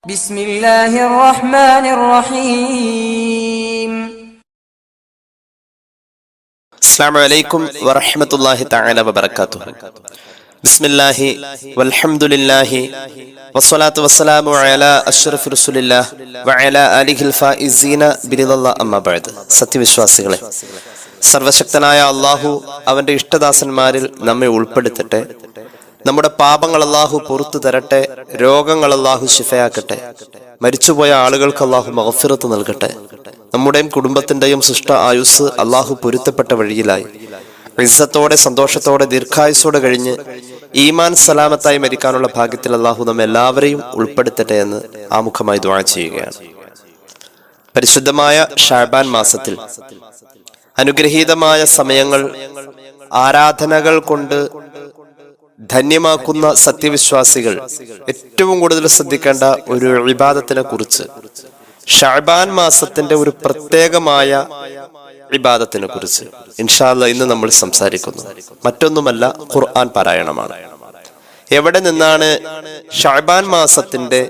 بسم الله الرحمن الرحيم. السلام عليكم ورحمة الله تعالى وبركاته. بسم الله والحمد لله والصلاة والسلام على أشرف رسول الله وعلى آله الفائزين برضا الله أما بعد. സത്യവിശ്വാസികളെ, സർവശക്തനായ അള്ളാഹു അവന്റെ ഇഷ്ടദാസന്മാരിൽ നമ്മെ ഉൾപ്പെടുത്തട്ടെ. നമ്മുടെ പാപങ്ങൾ അള്ളാഹു പുറത്തു തരട്ടെ. രോഗങ്ങൾ അള്ളാഹു ശിഫയാക്കട്ടെ. മരിച്ചുപോയ ആളുകൾക്ക് അള്ളാഹു മഗ്ഫിറത്ത് നൽകട്ടെ. നമ്മുടെയും കുടുംബത്തിന്റെയും സൃഷ്ട ആയുസ് അള്ളാഹു പൊരുത്തപ്പെട്ട വഴിയിലായി ഇസ്സത്തോടെ സന്തോഷത്തോടെ ദീർഘായുസോടെ കഴിഞ്ഞ് ഈമാൻ സലാമത്തായി മരിക്കാനുള്ള ഭാഗ്യത്തിൽ അള്ളാഹു നമ്മെ എല്ലാവരെയും ഉൾപ്പെടുത്തട്ടെ എന്ന് ആമുഖമായി ദുആ ചെയ്യുകയാണ്. പരിശുദ്ധമായ ഷഅബാൻ മാസത്തിൽ അനുഗ്രഹീതമായ സമയങ്ങൾ ആരാധനകൾ കൊണ്ട് ധന്യമാക്കുന്ന സത്യവിശ്വാസികൾ ഏറ്റവും കൂടുതൽ ശ്രദ്ധിക്കേണ്ട ഒരു ഇബാദത്തിനെ കുറിച്ച്, ഷഅബാൻ മാസത്തിന്റെ ഒരു പ്രത്യേകമായ ഇബാദത്തിനെ കുറിച്ച് ഇൻഷാ അല്ലാഹ് ഇന്ന് നമ്മൾ സംസാരിക്കുന്നു. മറ്റൊന്നുമല്ല, ഖുർആൻ പാരായണമാണ്. എവിടെ നിന്നാണ് ഷഅബാൻ മാസത്തിന്റെ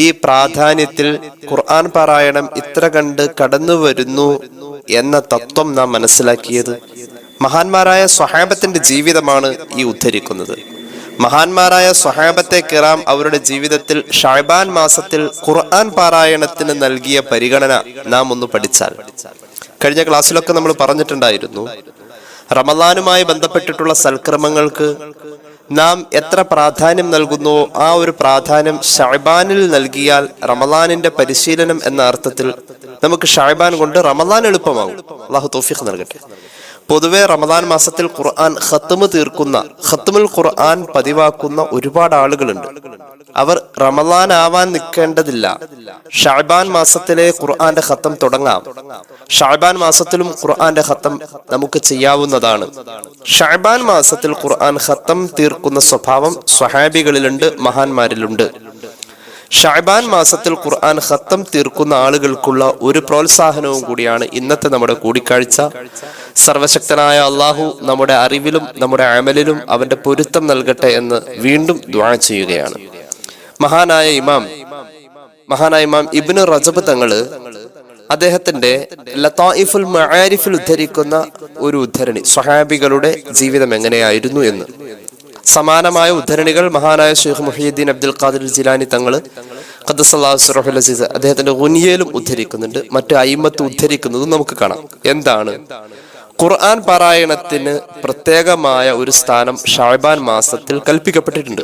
ഈ പ്രാധാന്യത്തിൽ ഖുർആൻ പാരായണം ഇത്ര കണ്ട് കടന്നു വരുന്നു എന്ന തത്വം നാം മനസ്സിലാക്കിയത്? മഹാന്മാരായ സ്വഹാബത്തിന്റെ ജീവിതമാണ് ഈ ഉദ്ധരിക്കുന്നത്. മഹാന്മാരായ സ്വഹാബത്തെ കിറാം അവരുടെ ജീവിതത്തിൽ ഷഅബാൻ മാസത്തിൽ ഖുർആൻ പാരായണത്തിന് നൽകിയ പരിഗണന നാം ഒന്ന് പഠിച്ചാൽ, കഴിഞ്ഞ ക്ലാസ്സിലൊക്കെ നമ്മൾ പറഞ്ഞിട്ടുണ്ടായിരുന്നു, റമളാനുമായി ബന്ധപ്പെട്ടിട്ടുള്ള സൽക്രമങ്ങൾക്ക് നാം എത്ര പ്രാധാന്യം നൽകുന്നുവോ ആ ഒരു പ്രാധാന്യം ഷഅബാനിൽ നൽകിയാൽ റമളാനിന്റെ പരിശീലനം എന്ന അർത്ഥത്തിൽ നമുക്ക് ഷഅബാൻ കൊണ്ട് റമളാൻ എളുപ്പമാകും. അല്ലാഹു തൗഫീഖ് നൽകട്ടെ. പൊതുവെ റമദാൻ മാസത്തിൽ ഖുർആൻ ഖത്മുൽ ഖുർആൻ പതിവാക്കുന്ന ഒരുപാട് ആളുകളുണ്ട്. അവർ റമദാൻ ആവാൻ നിൽക്കേണ്ടതില്ല. ഷഅബാൻ മാസത്തിലെ ഖുർആന്റെ ഖത്തം തുടങ്ങാം. ഷഅബാൻ മാസത്തിലും ഖുർആന്റെ ഖത്തം നമുക്ക് ചെയ്യാവുന്നതാണ്. ഷഅബാൻ മാസത്തിൽ ഖുർആൻ ഖത്തം തീർക്കുന്ന സ്വഭാവം സ്വഹാബികളിലുണ്ട്, മഹാന്മാരിലുണ്ട്. ഷഅബാൻ മാസത്തിൽ ഖുർആൻ ഖത്തം തീർക്കുന്ന ആളുകൾക്കുള്ള ഒരു പ്രോത്സാഹനവും കൂടിയാണ് ഇന്നത്തെ നമ്മുടെ കൂടിക്കാഴ്ച. സർവശക്തനായ അള്ളാഹു നമ്മുടെ അറിവിലും നമ്മുടെ അമലിലും അവന്റെ പൊരുത്തം നൽകട്ടെ എന്ന് വീണ്ടും ദുആ ചെയ്യുകയാണ്. മഹാനായ ഇമാം ഇബ്നു റജബ് തങ്ങള് അദ്ദേഹത്തിന്റെ ലതായിഫുൽ മആരിഫിൽ ഉദ്ധരിക്കുന്ന ഒരു ഉദ്ധരണി, സ്വഹാബികളുടെ ജീവിതം എങ്ങനെയായിരുന്നു എന്ന്. സമാനമായ ഉദ്ധരണികൾ മഹാനായ ശൈഖ് മുഹ്യിദ്ദീൻ അബ്ദുൽ ഖാദിർ ജിലാനി തങ്ങള് ഖദ്ദസല്ലാഹു സിറഹുൽ അസീസ് അദ്ദേഹത്തിന്റെ ഗുനിയയിലും ഉദ്ധരിക്കുന്നുണ്ട്. മറ്റു അയിമ്മത്ത് ഉദ്ധരിക്കുന്നതും നമുക്ക് കാണാം. എന്താണ്? ഖുർആൻ പാരായണത്തിന് പ്രത്യേകമായ ഒരു സ്ഥാനം ഷഅബാൻ മാസത്തിൽ കൽപ്പിക്കപ്പെട്ടിട്ടുണ്ട്.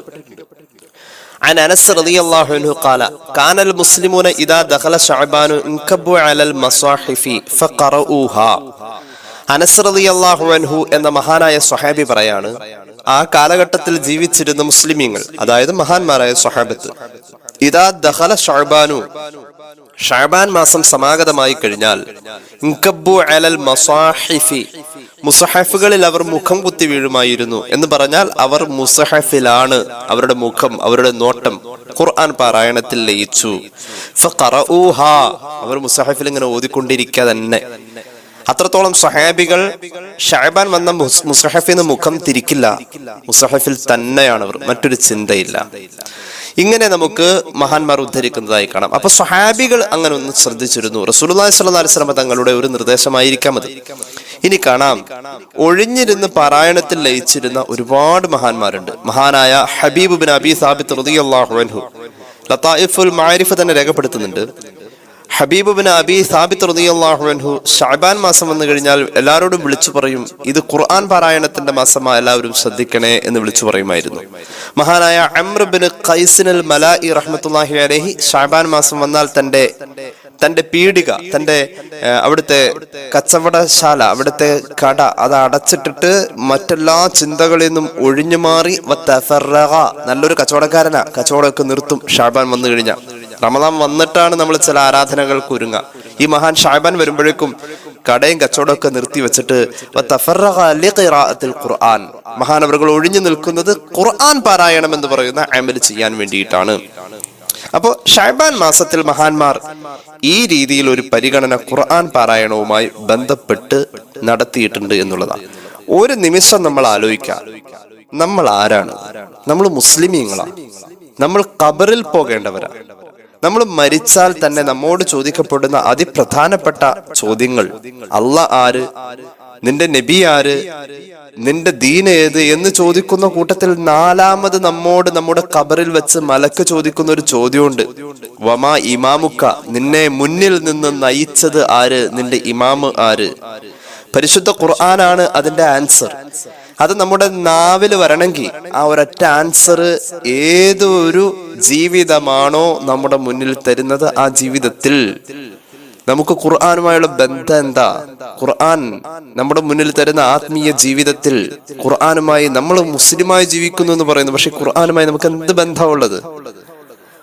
عن أنس رضي الله عنه قال كان المسلمون إذا دخل شعبان انكبوا على المصاحف فقرؤوها. അനസ് റളിയല്ലാഹു അൻഹു എന്ന മഹാനായ സ്വഹാബി പറയാണ്, ആ കാലഘട്ടത്തിൽ ജീവിച്ചിരുന്ന മുസ്ലിമീങ്ങൾ, അതായത് മഹാന്മാരായ സ്വഹാബത്ത്, ഇദാ ദഖല ശഅബാനു, ഷഅബാൻ മാസം സമാഗതമായി കഴിഞ്ഞാൽ, ഇൻകബ്ബു അലൽ മസാഹിഫി, മുസഹഫുകളിൽ അവർ മുഖം കുത്തി വീഴുമായിരുന്നു. എന്ന് പറഞ്ഞാൽ അവർ മുസഹഫിലാണ്, അവരുടെ മുഖം, അവരുടെ നോട്ടം ഖുർആൻ പാരായണത്തിൽ ലയിച്ചു. ഫഖറഊഹാ, അവർ മുസഹഫിൽ ഇങ്ങനെ ഓതിക്കൊണ്ടിരിക്കുക തന്നെ. അത്രത്തോളം സ്വഹാബികൾ ഷഅബാൻ വന്ന മുസഹഫിന് മുഖം തിരിക്കില്ല, മുസഹഫിൽ തന്നെയാണ് അവർ, മറ്റൊരു ചിന്തയില്ല. ഇങ്ങനെ നമുക്ക് മഹാന്മാർ ഉദ്ധരിക്കുന്നതായി കാണാം. അപ്പൊ സ്വഹാബികൾ അങ്ങനെ ഒന്ന് ശ്രദ്ധിച്ചിരുന്നു. റസൂലുള്ളാഹി സ്വല്ലല്ലാഹു അലൈഹി വസല്ലം തങ്ങളുടെ ഒരു നിർദ്ദേശമായിരിക്കാം അത്. ഇനി കാണാം, ഒഴിഞ്ഞിരുന്ന് പാരായണത്തിൽ ലയിച്ചിരുന്ന ഒരുപാട് മഹാന്മാരുണ്ട്. മഹാനായ ഹബീബ് ബിൻ അബി സാബിത്ത് റളിയല്ലാഹു അൻഹു ലതായിഫുൽ മആരിഫ് തന്നെ രേഖപ്പെടുത്തുന്നുണ്ട്. ഹബീബ് ബിൻ അബി സാബിത്ത് റളിയല്ലാഹു അൻഹു ഷഅബാൻ മാസം വന്നു കഴിഞ്ഞാൽ എല്ലാവരോടും വിളിച്ചു പറയും, ഇത് ഖുർആൻ പാരായണത്തിന്റെ മാസമാണ്, എല്ലാവരും ശ്രദ്ധിക്കണേ എന്ന് വിളിച്ചു പറയുമായിരുന്നു. മഹാനായ അംർ ബിൻ ഖൈസിൽ മലാഇ റഹ്മത്തുള്ളാഹി അലൈഹി ഷഅബാൻ മാസം വന്നാൽ തന്റെ പീടിക, അവിടുത്തെ കച്ചവടശാല, അവിടുത്തെ കട, അത് അടച്ചിട്ടിട്ട് മറ്റെല്ലാ ചിന്തകളിൽ നിന്നും ഒഴിഞ്ഞു മാറി നല്ലൊരു കച്ചവടക്കാരനാ, കച്ചവടമൊക്കെ നിർത്തും ഷഅബാൻ വന്നു കഴിഞ്ഞാൽ. റമളാൻ വന്നിട്ടാണ് നമ്മൾ ചില ആരാധനകൾക്ക് ഒരുങ്ങുക. ഈ മഹാൻ ഷഅബാൻ വരുമ്പോഴേക്കും കടയും കച്ചവടമൊക്കെ നിർത്തി വെച്ചിട്ട് ഖുർആൻ, മഹാനവറുകൾ ഒഴിഞ്ഞു നിൽക്കുന്നത് ഖുർആൻ പാരായണം എന്ന് പറയുന്ന അമൽ ചെയ്യാൻ വേണ്ടിയിട്ടാണ്. അപ്പോ ഷഅബാൻ മാസത്തിൽ മഹാന്മാർ ഈ രീതിയിൽ ഒരു പരിഗണന ഖുർആൻ പാരായണവുമായി ബന്ധപ്പെട്ട് നടത്തിയിട്ടുണ്ട് എന്നുള്ളതാണ്. ഒരു നിമിഷം നമ്മൾ ആലോചിക്കുക, നമ്മൾ ആരാണ്? നമ്മൾ മുസ്ലിമീങ്ങളാണ്. നമ്മൾ ഖബറിൽ പോകേണ്ടവരാണ്. നമ്മൾ മരിച്ചാൽ തന്നെ നമ്മോട് ചോദിക്കപ്പെടുന്ന അതിപ്രധാനപ്പെട്ട ചോദ്യങ്ങൾ, അല്ലാഹ് ആര്, നിന്റെ നബി ആര്, നിന്റെ ദീൻ ഏത് എന്ന് ചോദിക്കുന്ന കൂട്ടത്തിൽ നാലാമത് നമ്മോട് നമ്മുടെ ഖബറിൽ വെച്ച് മലക്ക് ചോദിക്കുന്ന ഒരു ചോദ്യമുണ്ട്. വമാ ഇമാമുക്ക, നിന്നെ മുന്നിൽ നിന്ന് നയിച്ചത് ആര്, നിന്റെ ഇമാമ് ആര്. പരിശുദ്ധ ഖുർആനാണ് അതിന്റെ ആൻസർ. അത് നമ്മുടെ നാവിൽ വരണമെങ്കിൽ ആ ഒരൊറ്റ ആൻസർ ഏതൊരു ജീവിതമാണോ നമ്മുടെ മുന്നിൽ തരുന്നത്, ആ ജീവിതത്തിൽ നമുക്ക് ഖുർആനുമായുള്ള ബന്ധം എന്താ, ഖുർആൻ നമ്മുടെ മുന്നിൽ തരുന്ന ആത്മീയ ജീവിതത്തിൽ ഖുർആനുമായി നമ്മൾ മുസ്ലിമായി ജീവിക്കുന്നു എന്ന് പറയുന്നു, പക്ഷെ ഖുർആനുമായി നമുക്ക് എന്ത് ബന്ധമുള്ളത്?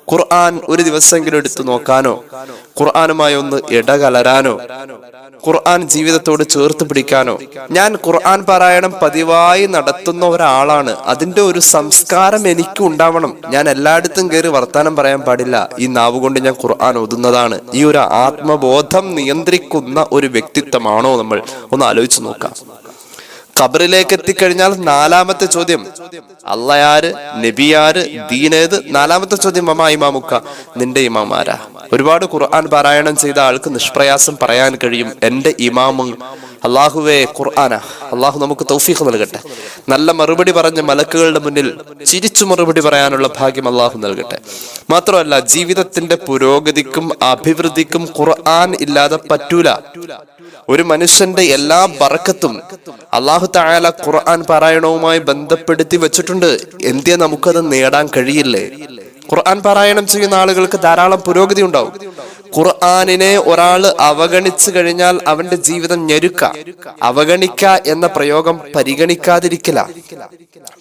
ഖുർആൻ ഒരു ദിവസമെങ്കിലും എടുത്തു നോക്കാനോ, ഖുർആനുമായി ഒന്ന് ഇടകലരാനോ, ഖുർആൻ ജീവിതത്തോട് ചേർത്ത് പിടിക്കാനോ? ഞാൻ ഖുർആൻ പാരായണം പതിവായി നടത്തുന്ന ഒരാളാണ്, അതിന്റെ ഒരു സംസ്കാരം എനിക്ക് ഉണ്ടാവണം. ഞാൻ എല്ലായിടത്തും കയറി വർത്താനം പറയാൻ പാടില്ല, ഈ നാവ് കൊണ്ട് ഞാൻ ഖുർആൻ ഓതുന്നതാണ്. ഈ ഒരു ആത്മബോധം നിയന്ത്രിക്കുന്ന ഒരു വ്യക്തിത്വമാണോ നമ്മൾ? ഒന്ന് ആലോചിച്ച് നോക്കാം. ഖബറിലേക്ക് എത്തിക്കഴിഞ്ഞാൽ നാലാമത്തെ ചോദ്യം അല്ലാഹ് ആര്, നബി ആര്, ദീനേത്. നാലാമത്തെ ചോദ്യം വമാ ഇമാമുക്ക, നിന്റെ ഇമാം ആരാ. ഒരുപാട് ഖുർആൻ പാരായണം ചെയ്ത ആൾക്ക് നിഷ്പ്രയാസം പറയാൻ കഴിയും, എന്റെ ഇമാമ് അള്ളാഹുവേ ഖുർആനാ. അള്ളാഹു നമുക്ക് തൗഫീഖ് നൽകട്ടെ. നല്ല മറുപടി പറഞ്ഞ മലക്കുകളുടെ മുന്നിൽ ചിരിച്ചു മറുപടി പറയാനുള്ള ഭാഗ്യം അള്ളാഹു നൽകട്ടെ. മാത്രമല്ല, ജീവിതത്തിന്റെ പുരോഗതിക്കും അഭിവൃദ്ധിക്കും ഖുർആൻ ഇല്ലാതെ പറ്റൂല. ഒരു മനുഷ്യന്റെ എല്ലാ ബറക്കത്തും അല്ലാഹു തആല ഖുർആൻ പാരായണവുമായി ബന്ധപ്പെടുത്തി വെച്ചിട്ടുണ്ട്. എന്തേ നമുക്കത് നേടാൻ കഴിയില്ലേ? ഖുർആൻ പാരായണം ചെയ്യുന്ന ആളുകൾക്ക് ധാരാളം പുരോഗതി ഉണ്ടാവും. ഖുർആനിനെ ഒരാൾ അവഗണിച്ചു കഴിഞ്ഞാൽ അവന്റെ ജീവിതം ഞെരുക്ക. അവഗണിക്ക എന്ന പ്രയോഗം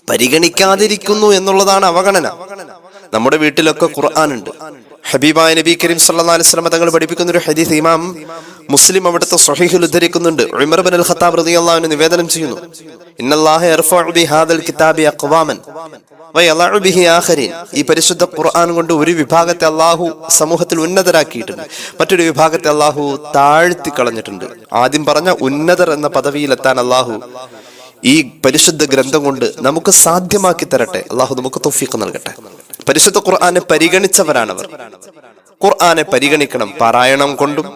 പരിഗണിക്കാതിരിക്കുന്നു എന്നുള്ളതാണ് അവഗണന. നമ്മുടെ വീട്ടിലൊക്കെ ഖുർആൻ ഉണ്ട്. ഹബീബായ നബി കരീം സല്ലല്ലാഹു അലൈഹി വസല്ലം തങ്ങൾ പഠിപ്പിക്കുന്ന ഒരു ഹദീസ് ഇമാം മുസ്ലിം അവിടുത്തെ സ്വഹീഹിൽ ഉദ്ധരിക്കുന്നുണ്ട്. ഉമർ ഇബ്നുൽ ഖത്താബ് റളിയല്ലാഹു അൻഹു നിവേദനം ചെയ്യുന്നു, ഇന്നല്ലാഹ യർഫഉ ബിഹാദൽ കിതാബി അഖ്വാമൻ വയളഉ ബിഹി ആഖരീൻ. ഈ പരിശുദ്ധ ഖുർആൻ കൊണ്ട് ഒരു വിഭാഗത്തെ അല്ലാഹു സമൂഹത്തിൽ ഉന്നതരാക്കിയിട്ടുണ്ട്, മറ്റൊരു വിഭാഗത്തെ അല്ലാഹു താഴ്ത്തി കളഞ്ഞിട്ടുണ്ട്. ആദ്യം പറഞ്ഞ ഉന്നതർ എന്ന പദവിയിലെത്താൻ അല്ലാഹു ഈ പരിശുദ്ധ ഗ്രന്ഥം കൊണ്ട് നമുക്ക് സാധ്യമാക്കി തരട്ടെ. അല്ലാഹു നമുക്ക് തൗഫീഖ് നൽകട്ടെ. പരിശുദ്ധ ഖുർആനെ പരിഗണിച്ചവരാണവർ. ഖുർആനെ പരിഗണിക്കണം, പാരായണം കൊണ്ടും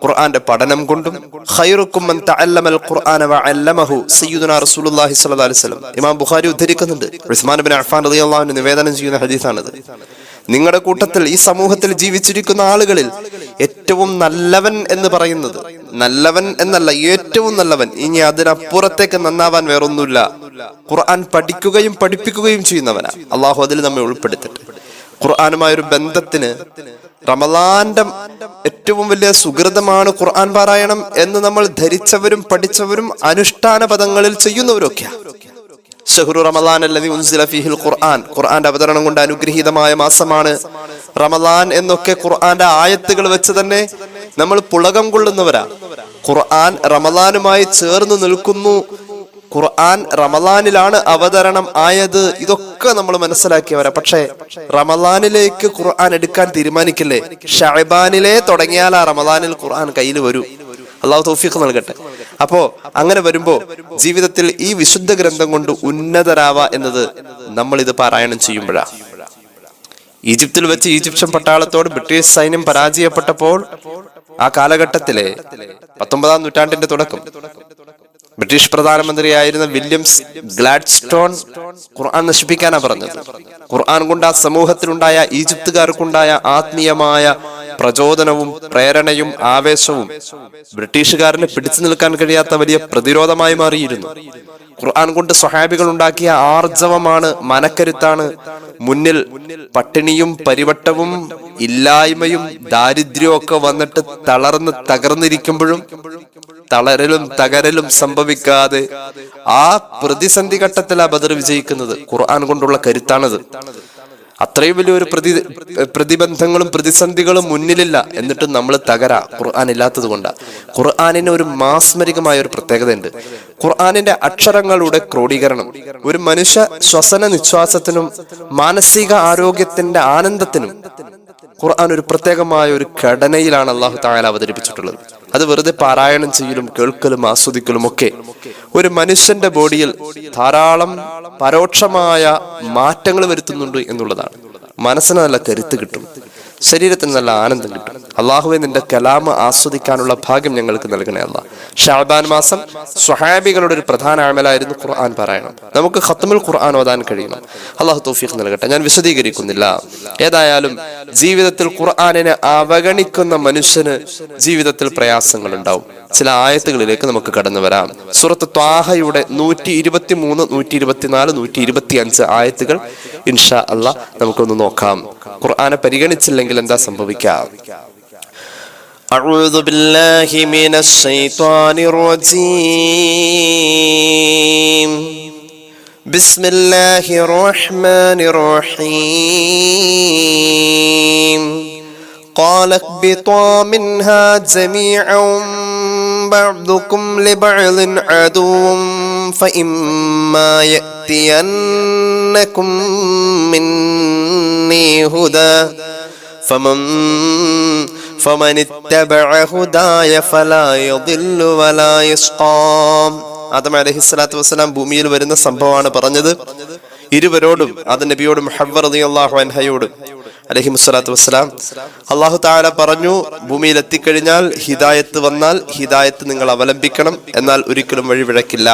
ഖുർആന്റെ പഠനം കൊണ്ടും. ഖൈറുക്കും മൻ തഅല്ലമൽ ഖുർആന വഅല്ലമഹു സയ്യിദുനാ റസൂലുള്ളാഹി സ്വല്ലല്ലാഹു അലൈഹി വസല്ലം. ഇമാം ബുഖാരി ഉദ്ധരിക്കുന്നുണ്ട്. ഉസ്മാൻ ഇബ്നു അഫ്ഫാൻ റളിയല്ലാഹു അൻഹു നിവേദനം ചെയ്യുന്ന ഹദീസാണിത്. നിങ്ങളുടെ കൂട്ടത്തിൽ ഈ സമൂഹത്തിൽ ജീവിച്ചിരിക്കുന്ന ആളുകളിൽ ഏറ്റവും നല്ലവൻ എന്ന് പറയുന്നത്, നല്ലവൻ എന്നല്ല, ഏറ്റവും നല്ലവൻ, ഇനി അതിനപ്പുറത്തേക്ക് നന്നാവാൻ വേറൊന്നുമില്ല, ഖുർആൻ പഠിക്കുകയും പഠിപ്പിക്കുകയും ചെയ്യുന്നവനാ. അള്ളാഹു അതിൽ നമ്മെ ഉൾപ്പെടുത്തട്ടെ. ഖുർആനുമായൊരു ബന്ധത്തിന് റമളാന്റെ ഏറ്റവും വലിയ സുഹൃതമാണ് ഖുർആൻ പാരായണം എന്ന് നമ്മൾ ധരിച്ചവരും പഠിച്ചവരും അനുഷ്ഠാന പദങ്ങളിൽ ചെയ്യുന്നവരൊക്കെയാണ്. ഷഹ്റു റമളാൻ അല്ലദീ ഉൻസില ഫീഹിൽ ഖുർആൻ, ഖുർആന്റെ അവതരണം കൊണ്ട് അനുഗ്രഹീതമായ മാസമാണ് റമളാൻ എന്നൊക്കെ ഖുർആന്റെ ആയത്തുകൾ വെച്ച് തന്നെ നമ്മൾ പുളകം കൊള്ളുന്നവരാ. ഖുർആൻ റമളാനുമായി ചേർന്ന് നിൽക്കുന്നു, ഖുർആൻ റമളാനിലാണ് അവതരണം ആയത്, ഇതൊക്കെ നമ്മൾ മനസ്സിലാക്കിയവരാ. പക്ഷേ റമളാനിലേക്ക് ഖുർആൻ എടുക്കാൻ തീരുമാനിക്കില്ലേ? ഷഅബാനിലെ തുടങ്ങിയാൽ ആ റമളാനിൽ ഖുർആൻ കയ്യിൽ വരൂ. അള്ളാഹു തൗഫീഖ് നൽകട്ടെ. അപ്പോ അങ്ങനെ വരുമ്പോ ജീവിതത്തിൽ ഈ വിശുദ്ധ ഗ്രന്ഥം കൊണ്ട് ഉന്നതരാവാ എന്നത് നമ്മൾ ഇത് പാരായണം ചെയ്യുമ്പോഴാ. ഈജിപ്തിൽ വെച്ച് ഈജിപ്ഷ്യൻ പട്ടാളത്തോട് ബ്രിട്ടീഷ് സൈന്യം പരാജയപ്പെട്ടപ്പോൾ ആ കാലഘട്ടത്തിലെ 19-ാം നൂറ്റാണ്ടിന്റെ തുടക്കം ബ്രിട്ടീഷ് പ്രധാനമന്ത്രിയായിരുന്ന വില്യംസ് ഗ്ലാഡ്സ്റ്റോൺ ഖുർആൻ നശിപ്പിക്കാനാ പറഞ്ഞത്. ഖുർആൻ കൊണ്ട് ആ സമൂഹത്തിലുണ്ടായ ഈജിപ്തുകാർക്കുണ്ടായ ആത്മീയമായ പ്രചോദനവും പ്രേരണയും ആവേശവും ബ്രിട്ടീഷുകാരന് പിടിച്ചു നിൽക്കാൻ കഴിയാത്ത വലിയ പ്രതിരോധമായി മാറിയിരുന്നു. ഖുർആൻ കൊണ്ട് സ്വഹാബികൾ ഉണ്ടാക്കിയ ആർജവമാണ്, മനക്കരുത്താണ്. മുന്നിൽ പട്ടിണിയും പരിവട്ടവും ഇല്ലായ്മയും ദാരിദ്ര്യവും ഒക്കെ വന്നിട്ട് തകർന്നിരിക്കുമ്പോഴും തളരലും തകരലും സംഭവിക്കാതെ ആ പ്രതിസന്ധി ഘട്ടത്തിലാ ബദർ വിജയിക്കുന്നത്. ഖുർആൻ കൊണ്ടുള്ള കരുത്താണത്. അത്രയും വലിയൊരു പ്രതിബന്ധങ്ങളും പ്രതിസന്ധികളും മുന്നിലില്ല, എന്നിട്ട് നമ്മൾ ഖുർആൻ ഇല്ലാത്തത് കൊണ്ടാ. ഖുർആനിന് ഒരു മാസ്മരികമായ ഒരു പ്രത്യേകതയുണ്ട്. ഖുർആനിന്റെ അക്ഷരങ്ങളുടെ ക്രോഡീകരണം ഒരു മനുഷ്യ ശ്വസന നിശ്വാസത്തിനും മാനസിക ആരോഗ്യത്തിന്റെ ആനന്ദത്തിനും ഖുർആൻ ഒരു പ്രത്യേകമായ ഒരു ഘടനയിലാണ് അല്ലാഹു തആല അവതരിപ്പിച്ചിട്ടുള്ളത്. അത് വെറുതെ പാരായണം ചെയ്യലും കേൾക്കലും ആസ്വദിക്കലും ഒക്കെ ഒരു മനുഷ്യന്റെ ബോഡിയിൽ ധാരാളം പരോക്ഷമായ മാറ്റങ്ങൾ വരുത്തുന്നുണ്ട് എന്നുള്ളതാണ്. മനസ്സിന് നല്ല കരുത്ത് കിട്ടും, ശരീരത്തിന് നല്ല ആനന്ദം കിട്ടും. അള്ളാഹുവെ നിന്റെ കലാമ് ആസ്വദിക്കാനുള്ള ഭാഗ്യം ഞങ്ങൾക്ക് നൽകണേ അല്ലാഹ്. ഷഅബാൻ മാസം സ്വഹാബികളുടെ ഒരു പ്രധാന അമലായിരുന്നു ഖുർആൻ പാരായണം. നമുക്ക് ഖത്മുൽ ഖുർആൻ ഓതാൻ കഴിയണം. അള്ളാഹു തൗഫീഖ് നൽകട്ടെ. ഞാൻ വിശദീകരിക്കുന്നില്ല. ഏതായാലും ജീവിതത്തിൽ ഖുർആനിനെ അവഗണിക്കുന്ന മനുഷ്യന് ജീവിതത്തിൽ പ്രയാസങ്ങൾ ഉണ്ടാവും. ചില ആയത്തുകളിലേക്ക് നമുക്ക് കടന്നു വരാം. സൂറത്ത് ത്വാഹയുടെ 123, 124, 125 ആയത്തുകൾ ഇൻഷാ അല്ലാഹ് നമുക്കൊന്ന് നോക്കാം. ഖുർആനെ പരിഗണിച്ചില്ലെങ്കിൽ എന്താ സംഭവിക്കാം? അഊദു ബില്ലാഹി മിനശ് ശൈത്വാനിർ റജീം. ബിസ്മില്ലാഹിർ റഹ്മാനിർ റഹീം. قال اهبطوا منها جميعا بعضكم لبعض عدو فإما يأتينكم مني هدى فمن اتبع هداي فلا يضل ولا يشقى. ആദം അലൈഹിസ്സലാത്തു വസ്സലാം ഭൂമിയിൽ വരുന്ന സംഭവമാണ് പറഞ്ഞത്. ഇരുവരോടും, അത് നബിയോടും ഹവ്വ റളിയല്ലാഹു അൻഹയോടും അലൈഹിമുസ്സലാത്തു വസ്സലാം അല്ലാഹു തആല പറഞ്ഞു, ഭൂമിയിൽ എത്തിക്കഴിഞ്ഞാൽ ഹിദായത്ത് വന്നാൽ ഹിദായത്ത് നിങ്ങൾ അവലംബിക്കണം, എന്നാൽ ഒരിക്കലും വഴിവിഴക്കില്ല.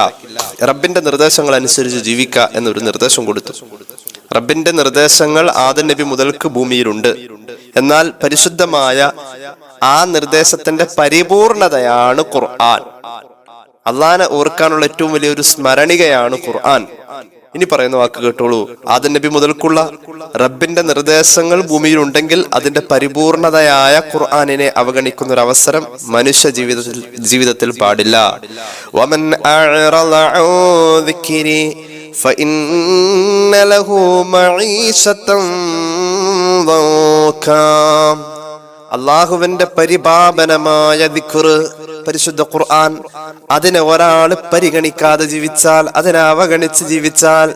റബ്ബിന്റെ നിർദ്ദേശങ്ങൾ അനുസരിച്ച് ജീവിക്കുക എന്നൊരു നിർദ്ദേശം കൊടുത്തു. റബ്ബിന്റെ നിർദ്ദേശങ്ങൾ ആദം നബി മുതൽക്ക് ഭൂമിയിലുണ്ട്. എന്നാൽ പരിശുദ്ധമായ ആ നിർദ്ദേശത്തിന്റെ പരിപൂർണതയാണ് ഖുർആൻ. അള്ളാഹനെ ഓർക്കാനുള്ള ഏറ്റവും വലിയൊരു സ്മരണികയാണ് ഖുർആൻ. ഇനി പറയുന്ന വാക്ക് കേട്ടോളൂ. ആദം നബി മുതൽക്കുള്ള റബ്ബിന്റെ നിർദ്ദേശങ്ങൾ ഭൂമിയിൽ അതിന്റെ പരിപൂർണതയായ ഖുർആനിനെ അവഗണിക്കുന്ന ഒരു അവസരം മനുഷ്യ ജീവിതത്തിൽ പാടില്ല. വമൻ അഅറള അൻ ദിക്രി ഫഇന്ന ലഹു മഈശതൻ ദൻകാ. അല്ലാഹുവിന്റെ പരിപാവനമായ ദിക്ർ, പരിശുദ്ധ ഖുർആൻ, അതിനെ ഒരാൾ പരിഗണിക്കാതെ ജീവിച്ചാൽ, അതിനെ അവഗണിച്ച് ജീവിച്ചാൽ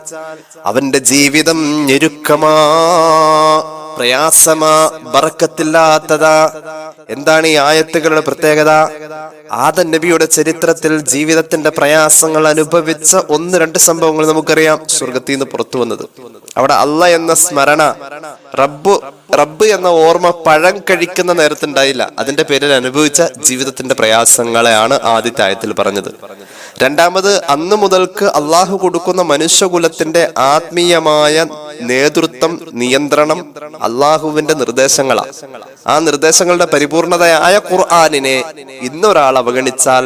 അവന്റെ ജീവിതം ഞെരുക്കമാ, പ്രയാസമാ, ബറക്കത്തില്ലാത്തതാ. എന്താണ് ഈ ആയത്തുകളുടെ പ്രത്യേകത? ആദം നബിയുടെ ചരിത്രത്തിൽ ജീവിതത്തിന്റെ പ്രയാസങ്ങൾ അനുഭവിച്ച 1-2 സംഭവങ്ങൾ നമുക്കറിയാം. സ്വർഗത്തിൽ നിന്ന് പുറത്തു വന്നത്, അവിടെ അല്ല എന്ന സ്മരണ, റബ്ബ് എന്ന ഓർമ്മ പഴം കഴിക്കുന്ന നേരത്തുണ്ടായില്ല. അതിന്റെ പേരിൽ അനുഭവിച്ച ജീവിതത്തിന്റെ പ്രയാസങ്ങളെയാണ് ആദ്യത്തെ ആയത്തിൽ പറഞ്ഞത്. രണ്ടാമത്, അന്ന് മുതൽക്ക് അള്ളാഹു കൊടുക്കുന്ന മനുഷ്യകുലത്തിന്റെ ആത്മീയമായ നേതൃത്വം, നിയന്ത്രണം അള്ളാഹുവിന്റെ നിർദ്ദേശങ്ങളാണ്. ആ നിർദ്ദേശങ്ങളുടെ പരിപൂർണതയായ ഖുർആനിനെ ഇന്നൊരാൾ അവഗണിച്ചാൽ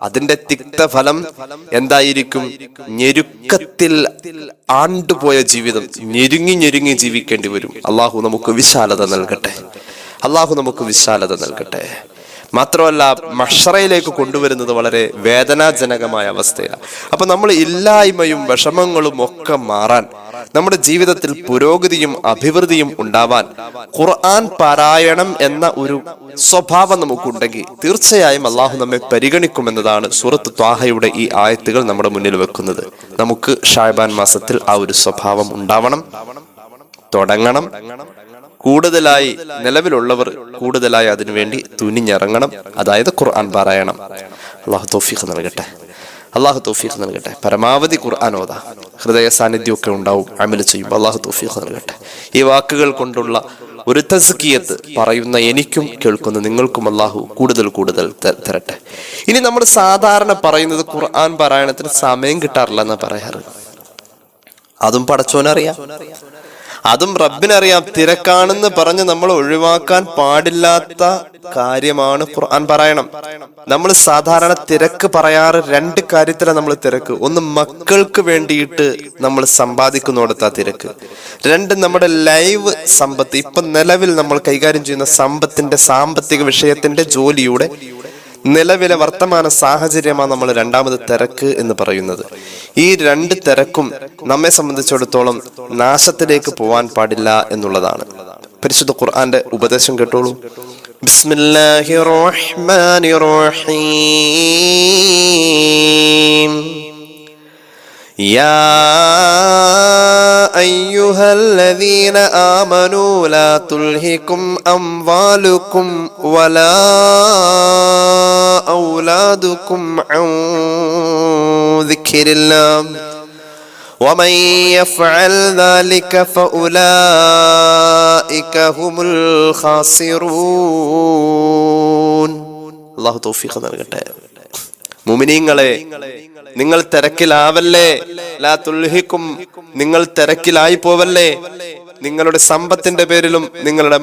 അതിന്റെ തിക്തഫലം എന്തായിരിക്കും? ഞെരുക്കത്തിൽ ആണ്ടുപോയ ജീവിതം, ഞെരുങ്ങി ജീവിക്കേണ്ടി വരും. അള്ളാഹു നമുക്ക് വിശാലത നൽകട്ടെ. അള്ളാഹു നമുക്ക് വിശാലത നൽകട്ടെ. മാത്രമല്ല, മഹ്ശറയിലേക്ക് കൊണ്ടുവരുന്നത് വളരെ വേദനാജനകമായ അവസ്ഥയിലാണ്. അപ്പൊ നമ്മൾ ഇല്ലായ്മയും വിഷമങ്ങളും ഒക്കെ മാറാൻ, നമ്മുടെ ജീവിതത്തിൽ പുരോഗതിയും അഭിവൃദ്ധിയും ഉണ്ടാവാൻ ഖുർആൻ പാരായണം എന്ന ഒരു സ്വഭാവം നമുക്കുണ്ടെങ്കിൽ തീർച്ചയായും അള്ളാഹു നമ്മെ പരിഗണിക്കുമെന്നതാണ് സൂറത്ത് ത്വാഹയുടെ ഈ ആയത്തുകൾ നമ്മുടെ മുന്നിൽ വെക്കുന്നത്. നമുക്ക് ഷഅബാൻ മാസത്തിൽ ആ ഒരു സ്വഭാവം ഉണ്ടാവണം, തുടങ്ങണം. കൂടുതലായി നിലവിലുള്ളവർ കൂടുതലായി അതിനുവേണ്ടി തുനിഞ്ഞിറങ്ങണം. അതായത് ഖുർആൻ പാരായണം. അള്ളാഹു തൗഫീഖ് നൽകട്ടെ. അള്ളാഹു തൗഫീഖ് നൽകട്ടെ. പരമാവധി ഖുർആൻ ഓതാ, ഹൃദയ സാന്നിധ്യമൊക്കെ ഉണ്ടാവും അമൽ ചെയ്യുമ്പോൾ. അള്ളാഹു തൗഫീഖ് നൽകട്ടെ. ഈ വാക്കുകൾ കൊണ്ടുള്ള ഒരു തസ്കിയത്ത് പറയുന്ന എനിക്കും കേൾക്കുന്ന നിങ്ങൾക്കും അള്ളാഹു കൂടുതൽ തരട്ടെ. ഇനി നമ്മൾ സാധാരണ പറയുന്നത് ഖുർആൻ പാരായണത്തിന് സമയം കിട്ടാറില്ല എന്നാ പറയാറ്. അതും പടച്ചോനറിയാം, അതും റബ്ബിനറിയാം. തിരക്കാണെന്ന് പറഞ്ഞ് നമ്മൾ ഒഴിവാക്കാൻ പാടില്ലാത്ത കാര്യമാണ് ഖുർആൻ പാരായണം. നമ്മൾ സാധാരണ തിരക്ക് പറയാറ് 2 കാര്യത്തിലാണ് നമ്മൾ തിരക്ക്. ഒന്ന്, മക്കൾക്ക് വേണ്ടിയിട്ട് നമ്മൾ സമ്പാദിക്കുന്നിടത്താ തിരക്ക്. 2, നമ്മുടെ ലൈവ് സമ്പത്ത്, ഇപ്പൊ നിലവിൽ നമ്മൾ കൈകാര്യം ചെയ്യുന്ന സമ്പത്തിന്റെ, സാമ്പത്തിക വിഷയത്തിന്റെ, ജോലിയുടെ നിലവിലെ വർത്തമാന സാഹചര്യമാണ് നമ്മൾ രണ്ടാമത് തിരക്ക് എന്ന് പറയുന്നത്. ഈ 2 തിരക്കും നമ്മെ സംബന്ധിച്ചിടത്തോളം നാശത്തിലേക്ക് പോവാൻ പാടില്ല എന്നുള്ളതാണ്. പരിശുദ്ധ ഖുർആന്റെ ഉപദേശം കേട്ടോളൂ. ബിസ്മില്ലാഹിർ റഹ്മാനിർ റഹീം. യാ അയ്യുഹല്ലദീന ആമനൂ ലാ തുൽഹികും അംവാലുകും വലാ ഔലാദുകും അൻ ദിക്രില്ലാഹ് വമൻ യഫ്അൽ ദാലിക ഫഉലൈക ഹുമുൽ ഖാസിറൂൻ. അല്ലാഹു തൗഫീഖ് നൽകട്ടെ. മുഅ്മിനീങ്ങളെ, നിങ്ങൾ തിരക്കിലാവല്ലേ. ലാ തുൽഹിക്കും, നിങ്ങൾ തിരക്കിലായി പോവല്ലേ. നിങ്ങളുടെ സമ്പത്തിന്റെ പേരിലും നിങ്ങളുടെ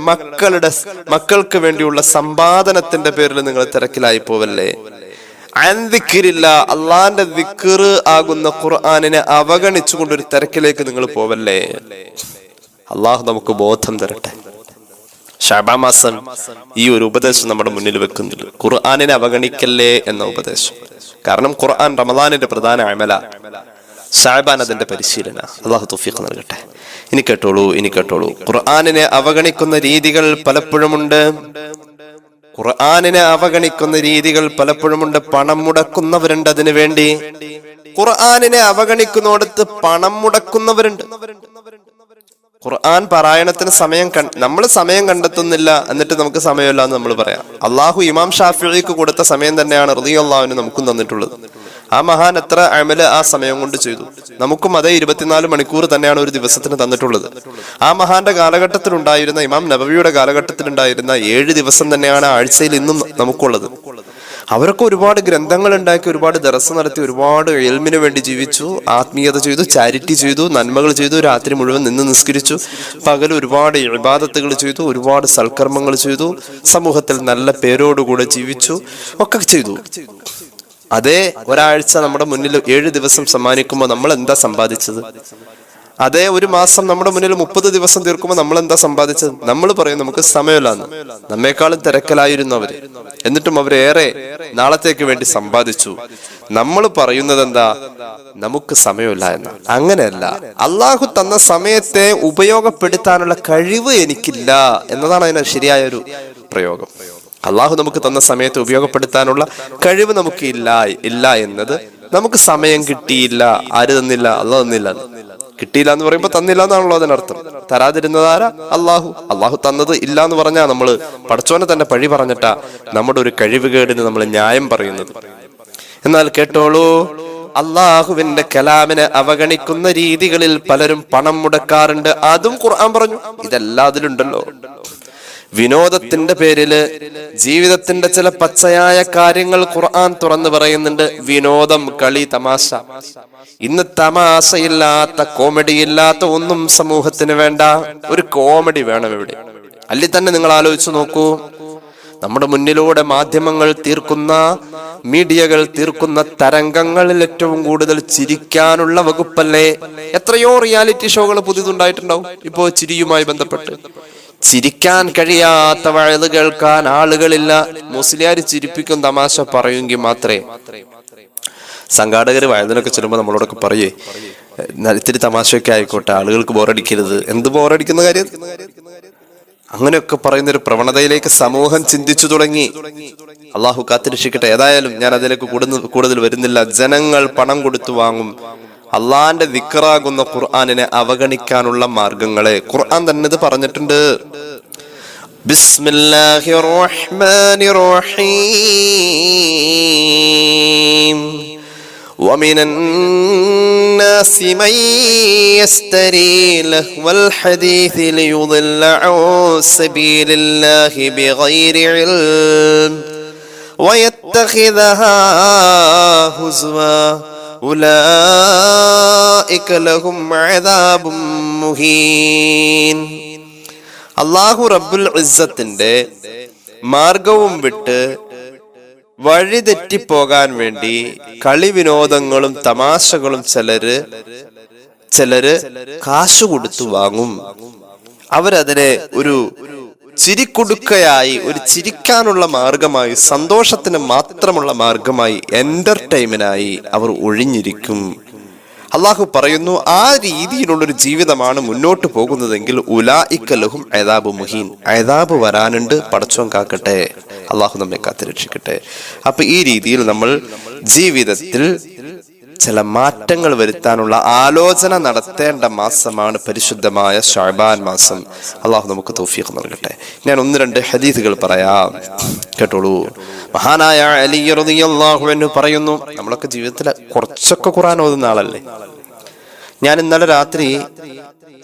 മക്കൾക്ക് വേണ്ടിയുള്ള സമ്പാദനത്തിന്റെ പേരിലും നിങ്ങൾ തിരക്കിലായി പോവല്ലേ. അൻദിക്രില്ല, അള്ളാന്റെ ദിക്ർ ആകുന്ന ഖുർആനിനെ അവഗണിച്ചുകൊണ്ടൊരു തിരക്കിലേക്ക് നിങ്ങൾ പോവല്ലേ. അള്ളാഹു നമുക്ക് ബോധം തരട്ടെ. ശഅബാൻ മാസം ഈ ഒരു ഉപദേശം നമ്മുടെ മുന്നിൽ വെക്കുന്നുണ്ട്. ഖുർആനിനെ അവഗണിക്കല്ലേ എന്ന ഉപദേശം. കാരണം ഖുർആൻ റമദാനിന്റെ പ്രധാന അമല, ശഅബാൻ അതിന്റെ പരിശീലന. അള്ളാഹു തൗഫീഖ് നൽകട്ടെ. ഇനി കേട്ടോളൂ. ഖുർആനിനെ അവഗണിക്കുന്ന രീതികൾ പലപ്പോഴുമുണ്ട്. പണം മുടക്കുന്നവരുണ്ട് അതിനു വേണ്ടി. ഖുർആനിനെ അവഗണിക്കുന്നിടത്ത് പണം മുടക്കുന്നവരുണ്ട്. ഖുർആൻ പാരായണത്തിന് നമ്മൾ സമയം കണ്ടെത്തുന്നില്ല, എന്നിട്ട് നമുക്ക് സമയമില്ല എന്ന് നമ്മൾ പറയാം. അള്ളാഹു ഇമാം ഷാഫിഈക്ക് കൊടുത്ത സമയം തന്നെയാണ് റളിയല്ലാഹു അൻഹു നമുക്കും തന്നിട്ടുള്ളത്. ആ മഹാൻ എത്ര അമല് ആ സമയം കൊണ്ട് ചെയ്തു. നമുക്കും അതേ 24 മണിക്കൂർ തന്നെയാണ് ഒരു ദിവസത്തിന് തന്നിട്ടുള്ളത്. ആ മഹാന്റെ കാലഘട്ടത്തിലുണ്ടായിരുന്ന, ഇമാം നബവിയുടെ കാലഘട്ടത്തിലുണ്ടായിരുന്ന 7 ദിവസം തന്നെയാണ് ആഴ്ചയിൽ ഇന്നും നമുക്കുള്ളത്. അവരൊക്കെ ഒരുപാട് ഗ്രന്ഥങ്ങൾ ഉണ്ടാക്കി, ഒരുപാട് ദർസ് നടത്തി, ഒരുപാട് ഇൽമിന് വേണ്ടി ജീവിച്ചു, ആത്മീയത ചെയ്തു, ചാരിറ്റി ചെയ്തു, നന്മകൾ ചെയ്തു, രാത്രി മുഴുവൻ നിന്ന് നിസ്കരിച്ചു, പകൽ ഒരുപാട് ഇബാദത്തുകൾ ചെയ്തു, ഒരുപാട് സൽക്കർമ്മങ്ങൾ ചെയ്തു, സമൂഹത്തിൽ നല്ല പേരോടുകൂടെ ജീവിച്ചു, ഒക്കെ ചെയ്തു. അതേ ഒരാഴ്ച നമ്മുടെ മുന്നിൽ 7 ദിവസം സമ്മാനിക്കുമ്പോൾ നമ്മൾ എന്താ സമ്പാദിച്ചത്? അതേ ഒരു മാസം നമ്മുടെ മുന്നിൽ 30 ദിവസം തീർക്കുമ്പോൾ നമ്മൾ എന്താ സമ്പാദിച്ചത്? നമ്മൾ പറയും നമുക്ക് സമയമില്ലാന്ന്. നമ്മെക്കാളും തിരക്കലായിരുന്നു അവര്, എന്നിട്ടും അവരേറെ നാളത്തേക്ക് വേണ്ടി സമ്പാദിച്ചു. നമ്മൾ പറയുന്നത് എന്താ? നമുക്ക് സമയമില്ല എന്ന്. അങ്ങനെയല്ല, അള്ളാഹു തന്ന സമയത്തെ ഉപയോഗപ്പെടുത്താനുള്ള കഴിവ് എനിക്കില്ല എന്നതാണ് അതിന് ശരിയായ ഒരു പ്രയോഗം. അള്ളാഹു നമുക്ക് തന്ന സമയത്ത് ഉപയോഗപ്പെടുത്താനുള്ള കഴിവ് നമുക്ക് ഇല്ല എന്നത്, നമുക്ക് സമയം കിട്ടിയില്ല. ആര് തന്നില്ല? അള്ളാഹു തന്നില്ല. കിട്ടിയില്ല എന്ന് പറയുമ്പോ തന്നില്ല എന്നാണല്ലോ അതിനർത്ഥം. തരാതിരുന്നതാരാ? അള്ളാഹു തന്നത് ഇല്ല എന്ന് പറഞ്ഞാ നമ്മള് പടച്ചോനെ തന്നെ പഴി പറഞ്ഞിട്ടാ നമ്മുടെ ഒരു കഴിവുകേടിന് നമ്മൾ ന്യായം പറയുന്നത്. എന്നാൽ കേട്ടോളൂ, അള്ളാഹുവിന്റെ കലാമിനെ അവഗണിക്കുന്ന രീതികളിൽ പലരും പണം മുടക്കാറുണ്ട്. അതും ഖുർആൻ പറഞ്ഞു. ഇതെല്ലാം അതിലുണ്ടല്ലോ. വിനോദത്തിന്റെ പേരില് ജീവിതത്തിന്റെ ചില പച്ചയായ കാര്യങ്ങൾ ഖുർആൻ തുറന്നു പറയുന്നുണ്ട്. വിനോദം, കളി, തമാശ. ഇന്ന് തമാശയില്ലാത്ത, കോമഡി ഇല്ലാത്ത ഒന്നും സമൂഹത്തിന് വേണ്ട. ഒരു കോമഡി വേണം ഇവിടെ. അല്ലെങ്കിൽ തന്നെ നിങ്ങൾ ആലോചിച്ചു നോക്കൂ, നമ്മുടെ മുന്നിലൂടെ മാധ്യമങ്ങൾ തീർക്കുന്ന, മീഡിയകൾ തീർക്കുന്ന തരംഗങ്ങളിൽ ഏറ്റവും കൂടുതൽ ചിരിക്കാനുള്ള വകുപ്പല്ലേ? എത്രയോ റിയാലിറ്റി ഷോകൾ പുതിയതുണ്ടായിട്ടുണ്ടാവും ഇപ്പോ ചിരിയുമായി ബന്ധപ്പെട്ട്. ചിരിക്കാൻ കഴിയാത്ത വഴുത് കേൾക്കാൻ ആളുകളില്ല. മുസ്ലിയാർ ചിരിപ്പിക്കും, തമാശ പറയുമെങ്കിൽ മാത്രമേ. സംഘാടകർ വഴുതിനൊക്കെ ചെല്ലുമ്പോൾ നമ്മളോടൊക്കെ പറയേ, ഇത്തിരി തമാശയൊക്കെ ആയിക്കോട്ടെ, ആളുകൾക്ക് ബോറടിക്കരുത്. എന്ത് ബോറടിക്കുന്ന കാര്യം? അങ്ങനെയൊക്കെ പറയുന്നൊരു പ്രവണതയിലേക്ക് സമൂഹം ചിന്തിച്ചു തുടങ്ങി. അള്ളാഹു കാത്തിരക്ഷിക്കട്ടെ. ഏതായാലും ഞാൻ അതിലേക്ക് കൂടുതൽ വരുന്നില്ല. ജനങ്ങൾ പണം കൊടുത്തു വാങ്ങും അള്ളാന്റെ ദിക്റാകുന്ന ഖുർആനിനെ അവഗണിക്കാനുള്ള മാർഗങ്ങളെ ഖുർആൻ തന്നെ ഇത് പറഞ്ഞിട്ടുണ്ട്. ബിസ്മില്ലാഹിർ റഹ്മാനിർ റഹീം. വമിനൻ നാസി മൻ യസ്തരി ലഹ്വൽ ഹദീസ് ലിയുദില്ല അൻ സബീലില്ലാഹി ബിഗൈരി ഇൽം വയത്തഖിദഹാ ഹുസ്വാ ഉലൈക ലഹും അദാബും മുഹീൻ. അല്ലാഹു റബ്ബുൽ ഇസ്സത്തിന്റെ മാർഗവും വിട്ട് വഴിതെറ്റിപ്പോകാൻ വേണ്ടി കളി വിനോദങ്ങളും തമാശകളും ചിലര് കാശു കൊടുത്തു വാങ്ങും. അവരതിനെ ഒരു ചിരിക്കുടുക്കയായി, ഒരു ചിരിക്കാനുള്ള മാർഗമായി, സന്തോഷത്തിന് മാത്രമുള്ള മാർഗമായി, എന്റർടൈൻമെന്റായി അവർ ഒഴിഞ്ഞിരിക്കും. അള്ളാഹു പറയുന്നു, ആ രീതിയിലുള്ളൊരു ജീവിതമാണ് മുന്നോട്ട് പോകുന്നതെങ്കിൽ ഉലൈക ലഹും അദാബും മുഹീൻ, അദാബ് വരാനുണ്ട്. പടച്ചോൻ കാക്കട്ടെ, അള്ളാഹു നമ്മെ കാത്തുരക്ഷിക്കട്ടെ. അപ്പൊ ഈ രീതിയിൽ നമ്മൾ ജീവിതത്തിൽ ചില മാറ്റങ്ങൾ വരുത്താനുള്ള ആലോചന നടത്തേണ്ട മാസമാണ് പരിശുദ്ധമായ ശഅബാൻ മാസം. അള്ളാഹു നമുക്ക് തൗഫീഖ് നൽകട്ടെ. ഞാൻ 1-2 ഹദീസുകൾ പറയാം, കേട്ടോളൂ. മഹാനായ അലി റളിയല്ലാഹു അൻഹു പറയുന്നു, നമ്മളൊക്കെ ജീവിതത്തിൽ കുറച്ചൊക്കെ ഖുർആൻ ഓതുന്ന ആളല്ലേ. ഞാൻ ഇന്നലെ രാത്രി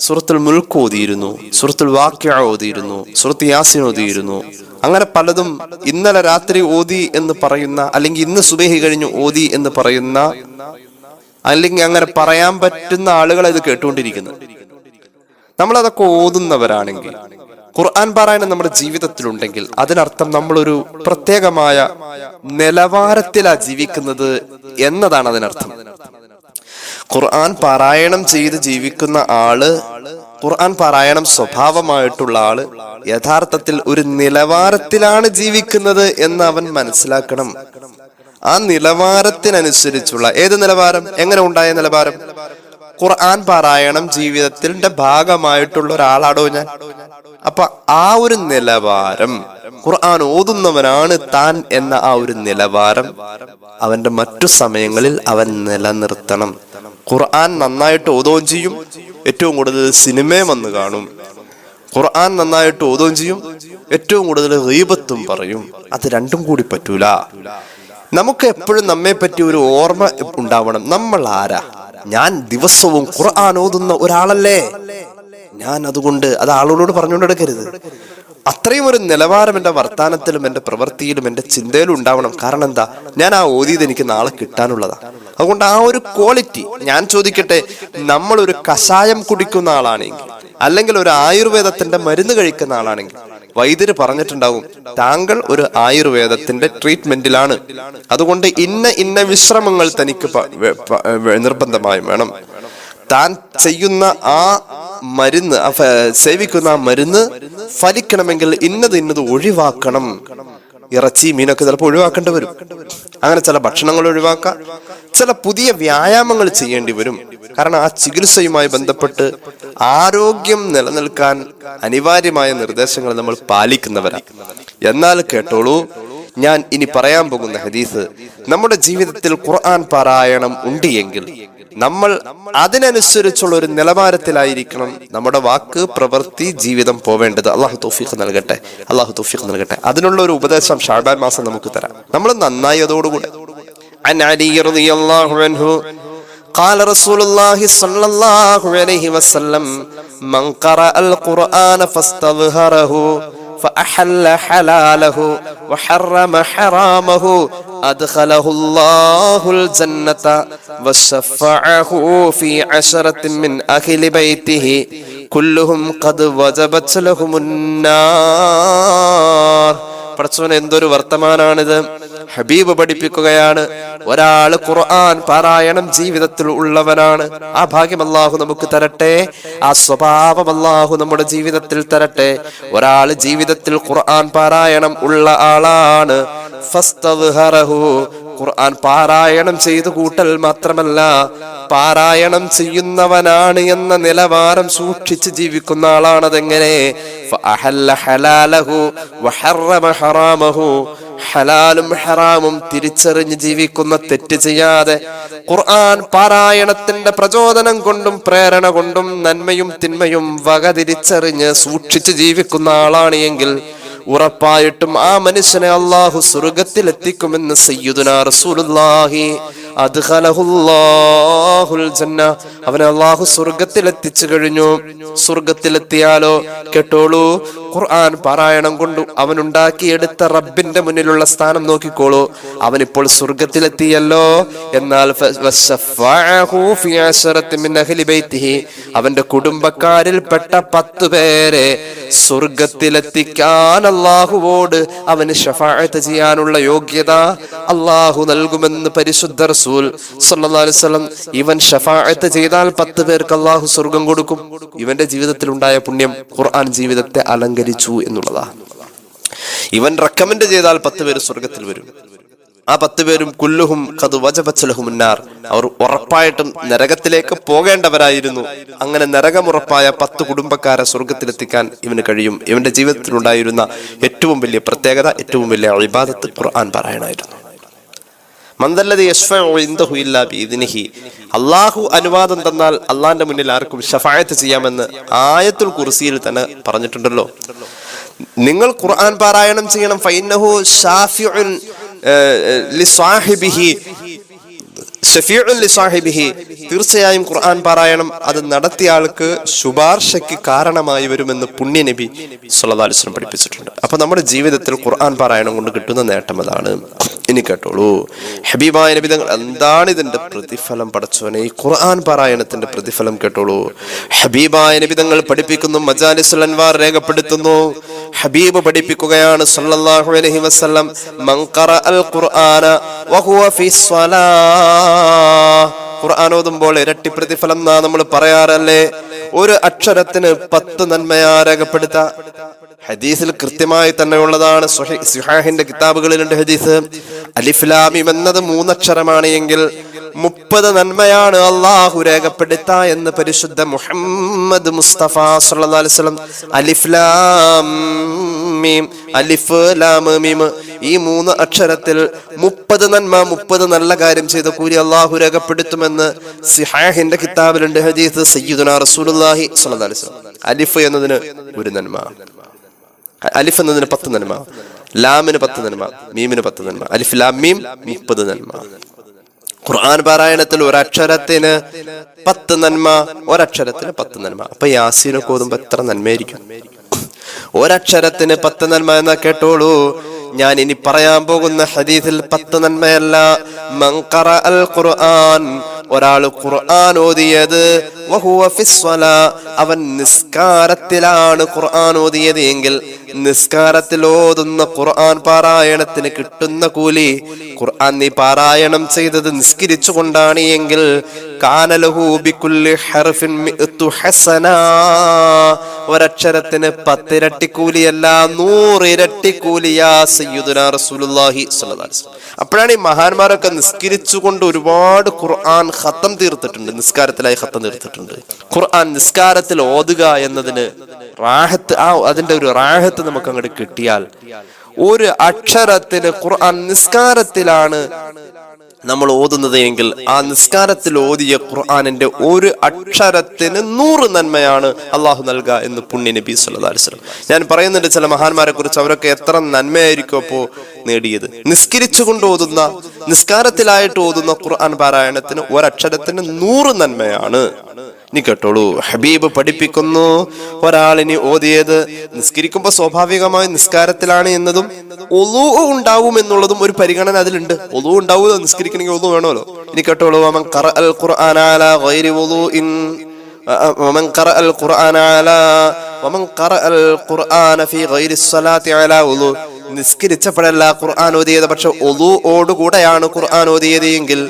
സൂറത്തുൽ മുൽക്ക് ഓതിയിരുന്നു, സൂറത്തുൽ വാഖിഅ ഓതിയിരുന്നു, സൂറത്ത് യാസീൻ ഓതിയിരുന്നു. അങ്ങനെ പലതും ഇന്നലെ രാത്രി ഓതി എന്ന് പറയുന്ന, അല്ലെങ്കിൽ ഇന്ന് സുബഹി കഴിഞ്ഞ് ഓതി എന്ന് പറയുന്ന, അല്ലെങ്കിൽ അങ്ങനെ പറയാൻ പറ്റുന്ന ആളുകളെ ഇത് കേട്ടുകൊണ്ടിരിക്കുന്നു. നമ്മളതൊക്കെ ഓതുന്നവരാണെങ്കിൽ, ഖുർആൻ പാരായണം നമ്മുടെ ജീവിതത്തിലുണ്ടെങ്കിൽ അതിനർത്ഥം നമ്മളൊരു പ്രത്യേകമായ നിലവാരത്തിലാണ് ജീവിക്കുന്നത് എന്നതാണ് അതിനർത്ഥം. ഖുർആൻ പാരായണം ചെയ്ത് ജീവിക്കുന്ന ആള്, ഖുർആൻ പാരായണം സ്വഭാവമായിട്ടുള്ള ആള് യഥാർത്ഥത്തിൽ ഒരു നിലവാരത്തിലാണ് ജീവിക്കുന്നത് എന്ന് അവൻ മനസ്സിലാക്കണം. ആ നിലവാരത്തിനനുസരിച്ചുള്ള, ഏത് നിലവാരം? എങ്ങനെ ഉണ്ടായ നിലവാരം? ഖുർആൻ പാരായണം ജീവിതത്തിന്റെ ഭാഗമായിട്ടുള്ള ഒരാളാടോ ഞാൻ. അപ്പൊ ആ ഒരു നിലവാരം, ഖുർആൻ ഓതുന്നവനാണ് താൻ എന്ന ആ ഒരു നിലവാരം അവന്റെ മറ്റു സമയങ്ങളിൽ അവൻ നിലനിർത്തണം. ഖുർആൻ നന്നായിട്ട് ഓതുകയും ചെയ്യും, ഏറ്റവും കൂടുതൽ സിനിമയും വന്ന് കാണും. ഖുർആൻ നന്നായിട്ട് ഓതുകയും ചെയ്യും, ഏറ്റവും കൂടുതൽ ഗീബത്തും പറയും. അത് രണ്ടും കൂടി പറ്റൂല. നമുക്ക് എപ്പോഴും നമ്മെ പറ്റി ഒരു ഓർമ്മ ഉണ്ടാവണം. നമ്മൾ ആരാ? ഞാൻ ദിവസവും ഖുർആൻ ഓതുന്ന ഒരാളല്ലേ ഞാൻ. അതുകൊണ്ട് അത് ആളുകളോട് പറഞ്ഞുകൊണ്ടെടുക്കരുത്. അത്രയും ഒരു നിലവാരം എൻ്റെ വർത്താനത്തിലും എൻ്റെ പ്രവൃത്തിയിലും എൻ്റെ ചിന്തയിലും ഉണ്ടാവണം. കാരണം എന്താ? ഞാൻ ആ ഓതിയത് എനിക്ക് നാളെ കിട്ടാനുള്ളതാ. അതുകൊണ്ട് ആ ഒരു ക്വാളിറ്റി. ഞാൻ ചോദിക്കട്ടെ, നമ്മളൊരു കഷായം കുടിക്കുന്ന ആളാണെങ്കിൽ, അല്ലെങ്കിൽ ഒരു ആയുർവേദത്തിന്റെ മരുന്ന് കഴിക്കുന്ന ആളാണെങ്കിൽ, വൈദ്യര് പറഞ്ഞിട്ടുണ്ടാവും താങ്കൾ ഒരു ആയുർവേദത്തിന്റെ ട്രീറ്റ്മെന്റിലാണ്, അതുകൊണ്ട് ഇന്ന വിശ്രമങ്ങൾ തനിക്ക് നിർബന്ധമായും വേണം. താൻ ചെയ്യുന്ന ആ മരുന്ന്, സേവിക്കുന്ന ആ മരുന്ന് ഫലിക്കണമെങ്കിൽ ഇന്നത് ഒഴിവാക്കണം. ഇറച്ചി, മീനൊക്കെ ചിലപ്പോൾ ഒഴിവാക്കേണ്ടി വരും. അങ്ങനെ ചില ഭക്ഷണങ്ങൾ ഒഴിവാക്കാം, ചില പുതിയ വ്യായാമങ്ങൾ ചെയ്യേണ്ടി വരും. കാരണം ആ ചികിത്സയുമായി ബന്ധപ്പെട്ട് ആരോഗ്യം നിലനിൽക്കാൻ അനിവാര്യമായ നിർദ്ദേശങ്ങൾ നമ്മൾ പാലിക്കുന്നവരാണ്. എന്നാൽ കേട്ടോളൂ, ഞാൻ ഇനി പറയാൻ പോകുന്ന ഹദീസ്, നമ്മുടെ ജീവിതത്തിൽ ഖുർആൻ പാരായണം ഉണ്ട് എങ്കിൽ നമ്മൾ അതിനനുസരിച്ചുള്ള ഒരു നിലവാരത്തിലായിരിക്കണം നമ്മുടെ വാക്ക്, പ്രവൃത്തി, ജീവിതം പോവേണ്ടത്. അള്ളാഹു തൗഫീഖ് നൽകട്ടെ, അള്ളാഹു തൗഫീഖ് നൽകട്ടെ. അതിനുള്ള ഒരു ഉപദേശം ഷഅബാൻ മാസം നമുക്ക് തരാം. നമ്മൾ നന്നായി അതോടുകൂടെ. അൻ അലി റളിയല്ലാഹു അൻഹു قال رسول الله صلى الله عليه وسلم من قرأ القرآن فاستظهره فأحل حلاله وحرم حرامه أدخله الله الجنة وشفعه في 10 من أهل بيته كلهم قد وجبت لهم النار. പടച്ചോനെ, എന്തൊരു വർത്തമാനാണിത്! ഹബീബ് പഠിപ്പിക്കുകയാണ്, ഒരാള് ഖുർആൻ പാരായണം ജീവിതത്തിൽ ഉള്ളവനാണ്. ആ ഭാഗ്യം അല്ലാഹു നമുക്ക് തരട്ടെ, ആ സ്വഭാവം അല്ലാഹു നമ്മുടെ ജീവിതത്തിൽ തരട്ടെ. ഒരാള് ജീവിതത്തിൽ ഖുർആൻ പാരായണം ഉള്ള ആളാണ്. ഫസ്തദ്ഹറഹു, ഖുർആൻ പാരായണം ചെയ്തു കൂട്ടൽ മാത്രമല്ല, പാരായണം ചെയ്യുന്നവനാണ് എന്ന നിലവാരം സൂക്ഷിച്ച് ജീവിക്കുന്ന ആളാണ്. അതെങ്ങനെ? ഫഅഹല്ല ഹലാലഹു വഹറമ ഹറാമഹു, ഹലാലും ഹറാമും തിരിച്ചറിഞ്ഞ് ജീവിക്കുന്ന, തെറ്റ് ചെയ്യാതെ ഖുർആൻ പാരായണത്തിന്റെ പ്രചോദനം കൊണ്ടും പ്രേരണ കൊണ്ടും നന്മയും തിന്മയും വകതിരിച്ചറിഞ്ഞ് സൂക്ഷിച്ച് ജീവിക്കുന്ന ആളാണ് എങ്കിൽ ഉറപ്പായിട്ടും ആ മനുഷ്യനെ അല്ലാഹു സ്വർഗ്ഗത്തിലെത്തിക്കുമെന്ന് സയ്യിദുനാ റസൂലുള്ളാഹി അദ്ഖലഹുല്ലാഹുൽ ജന്ന, അവനെ അല്ലാഹു സ്വർഗ്ഗത്തിലെത്തിച്ചു കഴിഞ്ഞു. സ്വർഗ്ഗത്തിലെത്തിയാലോ, കേട്ടോളൂ, ഖുർആൻ പാരായണം കൊണ്ട് അവനുണ്ടാക്കിയെടുത്ത റബ്ബിന്റെ മുന്നിലുള്ള സ്ഥാനം നോക്കിക്കോളൂ. അവനിപ്പോൾ സ്വർഗ്ഗത്തിലെത്തിയല്ലോ. എന്നാൽ അവന്റെ കുടുംബക്കാരിൽപ്പെട്ട 10 പേരെ സ്വർഗ്ഗത്തിലെത്തിക്കാൻ അല്ലാഹുവോട് അവന് ശഫാഅത്ത് ചെയ്യാനുള്ള യോഗ്യത അല്ലാഹു നൽകുമെന്ന് പരിശുദ്ധ റസൂൽ സല്ലല്ലാഹു അലൈഹി വസല്ലം. ഇവൻ ശഫാഅത്ത് ചെയ്താൽ 10 പേർക്ക് അല്ലാഹു സ്വർഗ്ഗം കൊടുക്കും. ഇവന്റെ ജീവിതത്തിൽ ഉണ്ടായ പുണ്യം ഖുർആൻ ജീവിതത്തെ അലങ്കരിച്ചു എന്നുള്ളതാണ്. ഇവൻ റെക്കമെൻഡ് ചെയ്താൽ 10 പേര് സ്വർഗ്ഗത്തിൽ വരും. ആ 10 പേരും കുല്ലുഹും ഖദ് വജബത് ലഹുമുന്നാർ, അവർ ഉറപ്പായിട്ടും നരകത്തിലേക്ക് പോകേണ്ടവരായിരുന്നു. അങ്ങനെ നരകമുറപ്പായ 10 കുടുംബക്കാരെ സ്വർഗ്ഗത്തിലെത്തിക്കാൻ ഇവന് കഴിയും. ഇവന്റെ ജീവിതത്തിൽ ഉണ്ടായിരുന്ന ഏറ്റവും വലിയ പ്രത്യേകത, ഏറ്റവും വലിയ ഇബാദത്ത് ഖുർആൻ പാരായണമായിരുന്നു. മന്ദല്ലദി യശ്ഫഉ ഇൻദഹു ഇല്ലാ ബിഇദ്നിഹി, അല്ലാഹു അനുവാദം തന്നാൽ അല്ലാഹുവിന്റെ മുന്നിൽ ആർക്കും ശഫാഅത്ത് ചെയ്യാമെന്ന് ആയത്തുൽ കുർസിയിൽ തന്നെ പറഞ്ഞിട്ടുണ്ടല്ലോ. നിങ്ങൾ ഖുർആൻ പാരായണം ചെയ്യണം. ഫഇന്നഹു ശാഫിഉൻ ലിസാഹിബിഹി, ഷഫീഉൻ ലിസാഹിബിഹി, തീർച്ചയായും ഖുർആൻ പാരായണം അത് നടത്തിയ ആൾക്ക് ശുപാർശയ്ക്ക് കാരണമായി വരുമെന്ന് പുണ്യ നബി സല്ലല്ലാഹു അലൈഹി വസല്ലം പഠിപ്പിച്ചിട്ടുണ്ട്. അപ്പൊ നമ്മുടെ ജീവിതത്തിൽ ഖുർആൻ പാരായണം കൊണ്ട് കിട്ടുന്ന നേട്ടം അതാണ്. ഇനി കേട്ടോളൂ, ഹബീബായ നബി തങ്ങൾ എന്താണ് ഇതിന്റെ പ്രതിഫലം പടച്ചോനെ, ഈ ഖുർആൻ പാരായണത്തിന്റെ പ്രതിഫലം കേട്ടോളൂ. ഹബീബായ നബി തങ്ങൾ പഠിപ്പിക്കുന്നു, മജാലിസുൽ അൻവാർ രേഖപ്പെടുത്തുന്നു, ഹബീബ് പഠിപ്പിക്കുകയാണ് സല്ലല്ലാഹു അലൈഹി വസല്ലം, മൻ ഖറഅൽ ഖുർആന വഹുവ ഫി സ്വലാഹ്, ഖുർആൻ ഓതുമ്പോൾ ഇരട്ടി പ്രതിഫലം എന്നാ നമ്മൾ പറയാറല്ലേ. ഒരു അക്ഷരത്തിന് 10 നന്മയാ രേഖപ്പെടുത്ത ഹദീസിൽ കൃത്യമായി തന്നെ ഉള്ളതാണ്. സ്വഹീഹിന്റെ കിതാബുകളിലുണ്ട് ഹദീസ്. അലിഫ് ലാം മീം എന്നത് 3 അക്ഷരമാണ് എങ്കിൽ 30 നന്മയാണ് അള്ളാഹു രേഖപ്പെടുത്ത എന്ന് പരിശുദ്ധ മുഹമ്മദ് മുസ്തഫ സല്ലല്ലാഹു അലൈഹി വസല്ലം. അലിഫ് ലാം മീം, അലിഫ് ലാം മീം, ഈ 3 അക്ഷരത്തിൽ 30 നന്മ, 30 നല്ല കാര്യം ചെയ്ത കൂലി അള്ളാഹു രേഖപ്പെടുത്തുമെന്ന് സ്വഹീഹിന്റെ കിതാബിലുണ്ട് ഹദീസ്. സയ്യിദുനാ റസൂലുള്ളാഹി സ്വല്ലല്ലാഹു അലൈഹി വസല്ലം. അലിഫ് എന്നതിന് 1 നന്മ, അലിഫ് എന്നതിന് 10 നന്മ, ലാമിന് 10 നന്മ, മീമിന് 10 നന്മ, അലിഫ് ലാം മീം 30 നന്മ. ഖുർആൻ പാരായണത്തിൽ ഒരക്ഷരത്തിന് 10 നന്മ, ഒരക്ഷരത്തിന് 10 നന്മ. അപ്പൊ യാസീനൊക്കെ ഓതുമ്പോ എത്ര നന്മയായിരിക്കും. ഒരക്ഷരത്തിന് 10 നന്മ എന്നാ കേട്ടോളൂ. ഞാൻ ഇനി പറയാൻ പോകുന്ന ഹദീസിൽ 10 നന്മയല്ല. മൻ ഖറഅൽ ഖുർആൻ, ഒരാൾ ഖുർആൻ ഓതിയത് വഹുവ ഫിസ്വലാ, അവൻ നിസ്കാരത്തിലാണ് ഖുർആൻ ഓതിയത് എങ്കിൽ നിസ്കാരത്തിൽ ഓതുന്ന ഖുർആൻ പാരായണത്തിന് കിട്ടുന്ന കൂലി, ഖുർആൻ നീ പാരായണം ചെയ്തത് നിസ്കരിച്ചു കൊണ്ടാണ് എങ്കിൽ കാനലഹു ബികുല്ലി ഹർഫിൻ മിഅതു ഹസന, ഒരക്ഷരത്തിന് 10 ഇരട്ടി കൂലിയല്ല 100 ഇരട്ടി കൂലിയാ സയ്യിദുനാ റസൂലുള്ളാഹി സ്വല്ലല്ലാഹു അലൈഹി വസല്ലം. അപ്പോഴാണ് ഈ മഹാന്മാരൊക്കെ നിസ്കരിച്ചുകൊണ്ട് ഒരുപാട് ഖുർആൻ ഖത്തം തീർത്തിട്ടുണ്ട്, നിസ്കാരത്തിലായി ഖത്തം തീർത്തിട്ടുണ്ട്. ഖുർആൻ നിസ്കാരത്തിൽ ഓതുക എന്നതിന് റാഹത്ത്, അതിന്റെ ഒരു റാഹത്ത് നമുക്ക് അങ്ങോട്ട് കിട്ടിയാൽ, ഒരു അക്ഷരത്തിന് ഖുർആൻ നിസ്കാരത്തിലാണ് നമ്മൾ ഓതുന്നത് എങ്കിൽ ആ നിസ്കാരത്തിൽ ഓതിയ ഖുർആനിന്റെ ഒരു അക്ഷരത്തിന് 100 നന്മയാണ് അള്ളാഹു നൽകുക എന്ന് പുണ്യ നബി സല്ലല്ലാഹു അലൈഹി വസല്ലം. ഞാൻ പറയുന്നുണ്ട് ചില മഹാന്മാരെ കുറിച്ച്, അവരൊക്കെ എത്ര നന്മയായിരിക്കും അപ്പോ നേടിയത്. നിസ്കരിച്ചുകൊണ്ട് ഓതുന്ന, നിസ്കാരത്തിലായിട്ട് ഓതുന്ന ഖുർആൻ പാരായണത്തിന് ഒരക്ഷരത്തിന് 100 നന്മയാണ്. നീ കേട്ടോളൂ, ഹബീബ് പഠിപ്പിക്കുന്നു, ഒരാളിനി ഓതിയത് നിസ്കരിക്കുമ്പോ സ്വാഭാവികമായി നിസ്കാരത്തിലാണ് എന്നതും ഒളു ഉണ്ടാവും എന്നുള്ളതും ഒരു പരിഗണന അതിലുണ്ട്. ഒളു ഉണ്ടാവും, നിസ്കരിക്കണമെങ്കിൽ ഒളു വേണമല്ലോ. ഇനി കേട്ടോളൂ, വമൻ ഖറഅൽ ഖുർആന അലാ ഗൈരി വുളൂഇൻ, വമൻ ഖറഅൽ ഖുർആന അലാ വമൻ ഖറഅൽ ഖുർആന ഫീ ഗൈരി സ്വലാത്തി അലാ വുളൂ, നിസ്കരിച്ചപ്പോഴല്ല ഖുർആൻ ഓതിയത്, പക്ഷെ ഒളുവോടുകൂടെയാണ് ഖുർആൻ ഓതിയത് എങ്കിൽ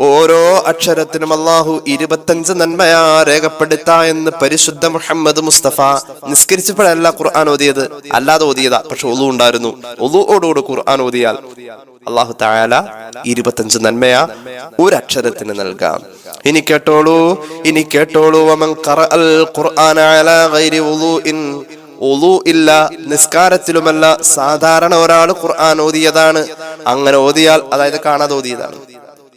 ഓരോ അക്ഷരത്തിനും അള്ളാഹു 25 നന്മയാ രേഖപ്പെടുത്ത എന്ന് പരിശുദ്ധ മുഹമ്മദ് മുസ്തഫ. നിസ്കരിച്ചപ്പോഴല്ല ഖുർആൻ ഓതിയത്, അല്ലാതെ ഓതിയതാ, പക്ഷെ ഒളു ഉണ്ടായിരുന്നു. ഒളുവോടുകൂടി ഖുർആൻ ഓതിയാൽ അള്ളാഹു തആല 25 നന്മയാ ഒരു അക്ഷരത്തിന് നൽകാം. ഇനി കേട്ടോളൂ, വമൻ ഖറഅൽ ഖുർആന അലാ ഗൈരി വുളൂഇൻ, ഒളു ഇല്ല, നിസ്കാരത്തിലുമല്ല, സാധാരണ ഒരാൾ ഖുർആൻ ഓതിയതാണ്. അങ്ങനെ ഓതിയാൽ, അതായത് കാണാതെ ഓതിയതാണ്,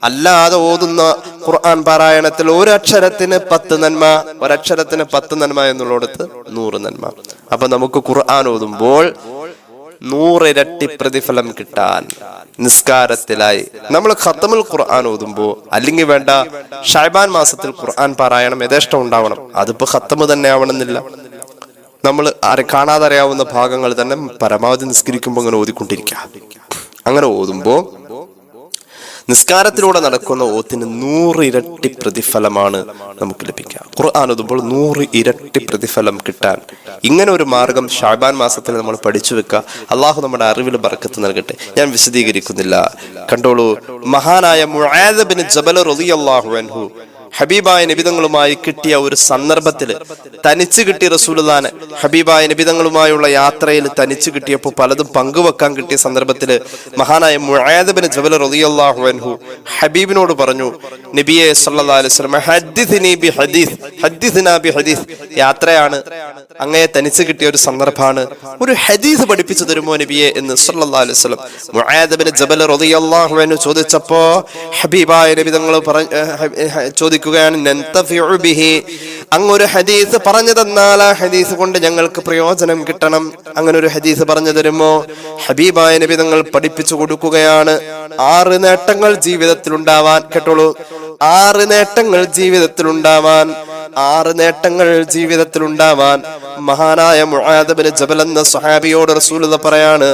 അല്ലാതെ ഓതുന്ന ഖുർആൻ പാരായണത്തിൽ ഒരു അക്ഷരത്തിന് 10 നന്മ, ഒരക്ഷരത്തിന് 10 നന്മ എന്നുള്ളിടത്ത് 100 നന്മ. അപ്പൊ നമുക്ക് ഖുർആൻ ഓതുമ്പോൾ 100 ഇരട്ടി പ്രതിഫലം കിട്ടാൻ നിസ്കാരത്തിലായി നമ്മൾ ഖത്തമുൽ ഖുർആൻ ഓതുമ്പോ, അല്ലെങ്കിൽ വേണ്ട ഷഅബാൻ മാസത്തിൽ ഖുർആൻ പാരായണം യഥേഷ്ടം ഉണ്ടാവണം. അതിപ്പോ ഖത്തമ് തന്നെ ആവണമെന്നില്ല. നമ്മൾ കാണാതെ അറിയാവുന്ന ഭാഗങ്ങൾ തന്നെ പരമാവധി നിസ്കരിക്കുമ്പോൾ അങ്ങനെ ഓതിക്കൊണ്ടിരിക്കുക. അങ്ങനെ ഓതുമ്പോ നിസ്കാരത്തിലൂടെ നടക്കുന്ന ഓത്തിന് 100 ഇരട്ടി പ്രതിഫലമാണ് നമുക്ക് ലഭിക്കുക. ഖുർആൻ ഓതുമ്പോൾ 100 ഇരട്ടി പ്രതിഫലം കിട്ടാൻ ഇങ്ങനെ ഒരു മാർഗം ഷഅബാൻ മാസത്തിൽ നമ്മൾ പഠിച്ചു വെക്കുക. അള്ളാഹു നമ്മുടെ അറിവിൽ ബർക്കത്ത് നൽകട്ടെ. ഞാൻ വിശദീകരിക്കുന്നില്ല, കണ്ടോളൂ. മഹാനായ മുആദ് ബിൻ ജബൽ റളിയല്ലാഹു അൻഹു ഹബീബായ നബിതങ്ങളുമായി കിട്ടിയ ഒരു സന്ദർഭത്തിൽ തനിച്ച് കിട്ടിയ റസൂലുള്ളാഹിനെ ഹബീബായ നബിതങ്ങളുമായുള്ള യാത്രയിൽ തനിച്ച് കിട്ടിയപ്പോൾ പലതും പങ്കുവെക്കാൻ കിട്ടിയ സന്ദർഭത്തിൽ മഹാനായ മുആദ് ബിൻ ജബൽ റളിയല്ലാഹു അൻഹു ഹബീബിനോട് പറഞ്ഞു, നബിയെ സല്ലല്ലാഹു അലൈഹി വസല്ലം, ഹദ്ദിസ്നി ബി ഹദീസ്, ഹദ്ദിസ്നാ ബി ഹദീസ്, യാത്രയാണ്, അങ്ങയെ തനിച്ച് കിട്ടിയ ഒരു സന്ദർഭമാണ്, ഒരു ഹദീസ് പഠിപ്പിച്ചു തരുമോ നബിയെ എന്ന് സല്ലല്ലാഹു അലൈഹി വസല്ലം മുആദ് ബിൻ ജബൽ റളിയല്ലാഹു അൻഹു ചോദിച്ചപ്പോ ഹബീബായ നബിതങ്ങൾ ചോദിക്കുക, ചോദിക്കുകയാണ്, നന്തഫിഉ ബിഹി, അങ്ങൊരു ഹദീസ് പറഞ്ഞു തന്നാൽ ആ ഹദീസ് കൊണ്ട് ഞങ്ങൾക്ക് പ്രയോജനം കിട്ടണം. അങ്ങനെ ഒരു ഹദീസ് പറഞ്ഞു തരുമോ? ഹബീബായ നബി തങ്ങൾ പഠിപ്പിച്ചു കൊടുക്കുകയാണ് 6 നേട്ടങ്ങൾ ജീവിതത്തിൽ ഉണ്ടാവാൻ. കേട്ടോളൂ, 6 നേട്ടങ്ങൾ ജീവിതത്തിലുണ്ടാവാൻ, 6 നേട്ടങ്ങൾ ജീവിതത്തിലുണ്ടാവാൻ. മഹാനായ മുആദ് ബിൻ ജബൽ എന്ന സ്വഹാബിയോട് റസൂലുള്ളാഹി പറയാണ്,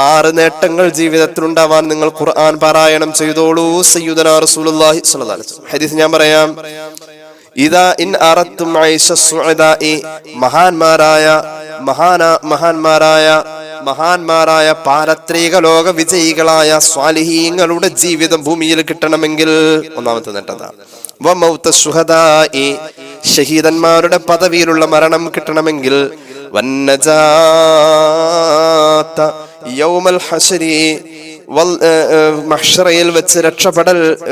6 നേട്ടങ്ങൾ ജീവിതത്തിലുണ്ടാവാൻ നിങ്ങൾ ഖുർആൻ പാരായണം ചെയ്തോളൂ. സയ്യിദുനാ റസൂലുള്ളാഹി സ്വല്ലല്ലാഹു അലൈഹി വസല്ലം ഹദീസ് ഞാൻ പറയാം. ഇദാ ഇൻ അറത്തും ഐശ സുഅദാഇ, മഹാന്മാരായ പാരത്രിക ലോക വിജയികളായ സ്വാലിഹീങ്ങളുടെ ജീവിതം ഭൂമിയിൽ കിട്ടണമെങ്കിൽ ഒന്നാമത്തെ നേട്ടതാണ്. വമൗത ശുഹദാഇ, ഷഹീദന്മാരുടെ പദവിയിലുള്ള മരണം കിട്ടണമെങ്കിൽ. വന്നജാത യൗമൽ ഹശ്രി, മഹ്ശറയിൽ വെച്ച്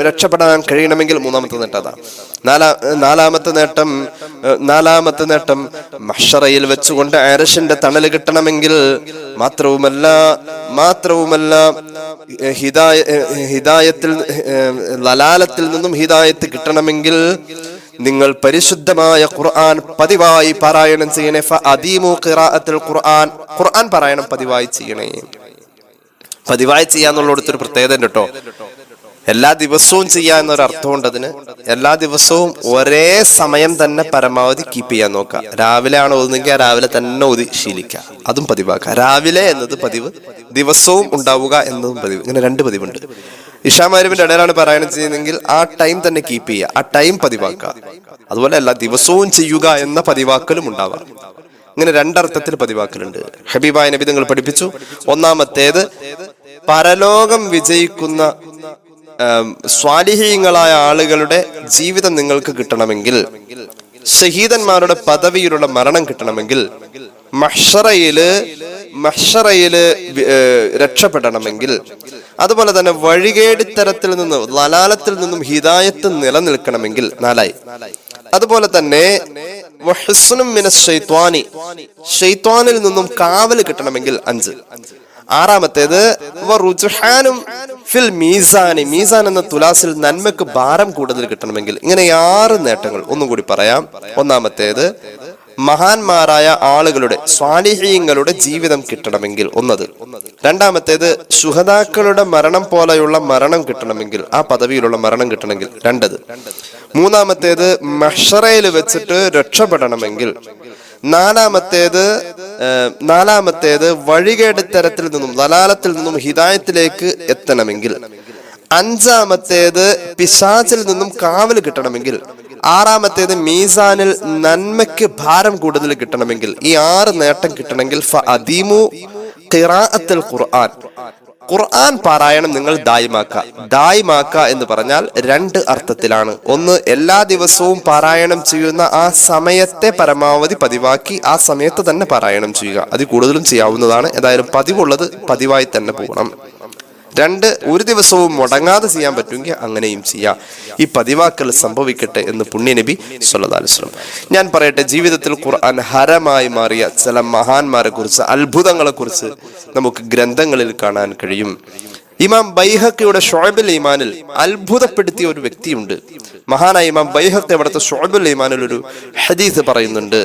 രക്ഷപ്പെടാൻ കഴിയണമെങ്കിൽ മൂന്നാമത്തെ നേട്ടം. നാലാമത്തെ നേട്ടം മഹ്ശറയിൽ വെച്ചുകൊണ്ട് അർശിന്റെ തണല് കിട്ടണമെങ്കിൽ. മാത്രവുമല്ല ഹിദായത്തിൽ ലലാലത്തിൽ നിന്നും ഹിദായത്ത് കിട്ടണമെങ്കിൽ നിങ്ങൾ പരിശുദ്ധമായ ഖുർആൻ പതിവായി പാരായണം ചെയ്യണേ. ഫഅദീമു ഖിറാഅത്തുൽ ഖുർആൻ, ഖുർആൻ പാരായണം പതിവായി ചെയ്യണേ. പതിവായി ചെയ്യാന്നുള്ളൊരു പ്രത്യേകത ഉണ്ട് കേട്ടോ. എല്ലാ ദിവസവും ചെയ്യാ എന്നൊരു അർത്ഥമുണ്ട് അതിന്. എല്ലാ ദിവസവും ഒരേ സമയം തന്നെ പരമാവധി കീപ്പ് ചെയ്യാൻ നോക്കുക. രാവിലെ ആണ് ഓതുന്നെങ്കിൽ രാവിലെ തന്നെ ഓതി ശീലിക്കുക, അതും പതിവാക്കുക. രാവിലെ എന്നത് പതിവ്, ദിവസവും ഉണ്ടാവുക എന്നതും പതിവ്. ഇങ്ങനെ 2 പതിവുണ്ട്. ഇശാമഗ്‌രിബിന്റെ ഇടയിലാണ് പാരായണം ചെയ്യുന്നതെങ്കിൽ ആ ടൈം തന്നെ കീപ്പ് ചെയ്യുക, ആ ടൈം പതിവാക്കുക. അതുപോലെ എല്ലാ ദിവസവും ചെയ്യുക എന്ന പതിവാക്കലും ഉണ്ടാവാം. ഇങ്ങനെ 2 അർത്ഥത്തിൽ പതിവാക്കലുണ്ട്. ഹബീബായ നബി തങ്ങൾ പഠിപ്പിച്ചു. ഒന്നാമത്തേത്, പരലോകം വിജയിക്കുന്ന സ്വാലിഹീങ്ങളായ ആളുകളുടെ ജീവിതം നിങ്ങൾക്ക് കിട്ടണമെങ്കിൽ, ഷഹീദന്മാരുടെ പദവിയിലുള്ള മരണം കിട്ടണമെങ്കിൽ, മഹ്ശറയില് രക്ഷപ്പെടണമെങ്കിൽ, അതുപോലെ തന്നെ വഴികേടിത്തരത്തിൽ നിന്നും ലലാലത്തിൽ നിന്നും ഹിദായത്ത് നിലനിൽക്കണമെങ്കിൽ 4. അതുപോലെ തന്നെ ശൈത്വാനിൽ നിന്നും കാവല് കിട്ടണമെങ്കിൽ 5. 6-മത്തേത് ഫിൽ മീസാനി, മീസാൻ എന്ന തുലാസിൽ നന്മക്ക് ഭാരം കൂടുതൽ കിട്ടണമെങ്കിൽ. ഇങ്ങനെ 6 നേട്ടങ്ങൾ ഒന്നും കൂടി പറയാം. ഒന്നാമത്തേത്, മഹാന്മാരായ ആളുകളുടെ സ്വാലിഹീങ്ങളുടെ ജീവിതം കിട്ടണമെങ്കിൽ ഒന്നത്. രണ്ടാമത്തേത്, ശുഹദാക്കളുടെ മരണം പോലെയുള്ള മരണം കിട്ടണമെങ്കിൽ, ആ പദവിയിലുള്ള മരണം കിട്ടണമെങ്കിൽ 2. മൂന്നാമത്തേത്, മഹ്ശറയിൽ വെച്ചിട്ട് രക്ഷപ്പെടണമെങ്കിൽ. നാലാമത്തേത് വഴികേട് തരത്തിൽ നിന്നും ദലാലത്തിൽ നിന്നും ഹിദായത്തിലേക്ക് എത്തണമെങ്കിൽ. 5-മത്തേത്, പിശാചിൽ നിന്നും കാവല് കിട്ടണമെങ്കിൽ. 6-മത്തേത്, മീസാനിൽ നന്മയ്ക്ക് ഭാരം കൂടുതൽ കിട്ടണമെങ്കിൽ. ഈ 6 നേട്ടം കിട്ടണമെങ്കിൽ ഫഅദീമു ഖിറാഅത്തുൽ ഖുർആൻ, ഖുർആൻ പാരായണം നിങ്ങൾ ദായിമാക്ക എന്ന് പറഞ്ഞാൽ 2 അർത്ഥത്തിലാണ്. ഒന്ന്, എല്ലാ ദിവസവും പാരായണം ചെയ്യുന്ന ആ സമയത്തെ പരമാവധി പതിവാക്കി ആ സമയത്ത് തന്നെ പാരായണം ചെയ്യുക. അതിൽ കൂടുതലും ചെയ്യാവുന്നതാണ്. ഏതായാലും പതിവുള്ളത് പതിവായി തന്നെ പോകണം. 2, ഒരു ദിവസവും മുടങ്ങാതെ ചെയ്യാൻ പറ്റുമെങ്കിൽ അങ്ങനെയും ചെയ്യാം. ഈ പതിവാക്കൽ സംഭവിക്കട്ടെ എന്ന് പുണ്യനബി സ്വല്ലല്ലാഹു അലൈഹി വസല്ലം. ഞാൻ പറയട്ടെ, ജീവിതത്തിൽ ഖുർആൻ ഹരമായി മാറിയ ചില മഹാന്മാരെ കുറിച്ച്, അത്ഭുതങ്ങളെ കുറിച്ച് നമുക്ക് ഗ്രന്ഥങ്ങളിൽ കാണാൻ കഴിയും. ഇമാം ബൈഹഖിയുടെ ശുഅബുൽ ഈമാനിൽ അത്ഭുതപ്പെടുത്തിയ ഒരു വ്യക്തിയുണ്ട്. മഹാനായ ഇമാം ബൈഹഖി അവിടുത്തെ ശുഅബുൽ ഈമാനിൽ ഒരു ഹദീസ് പറയുന്നുണ്ട്.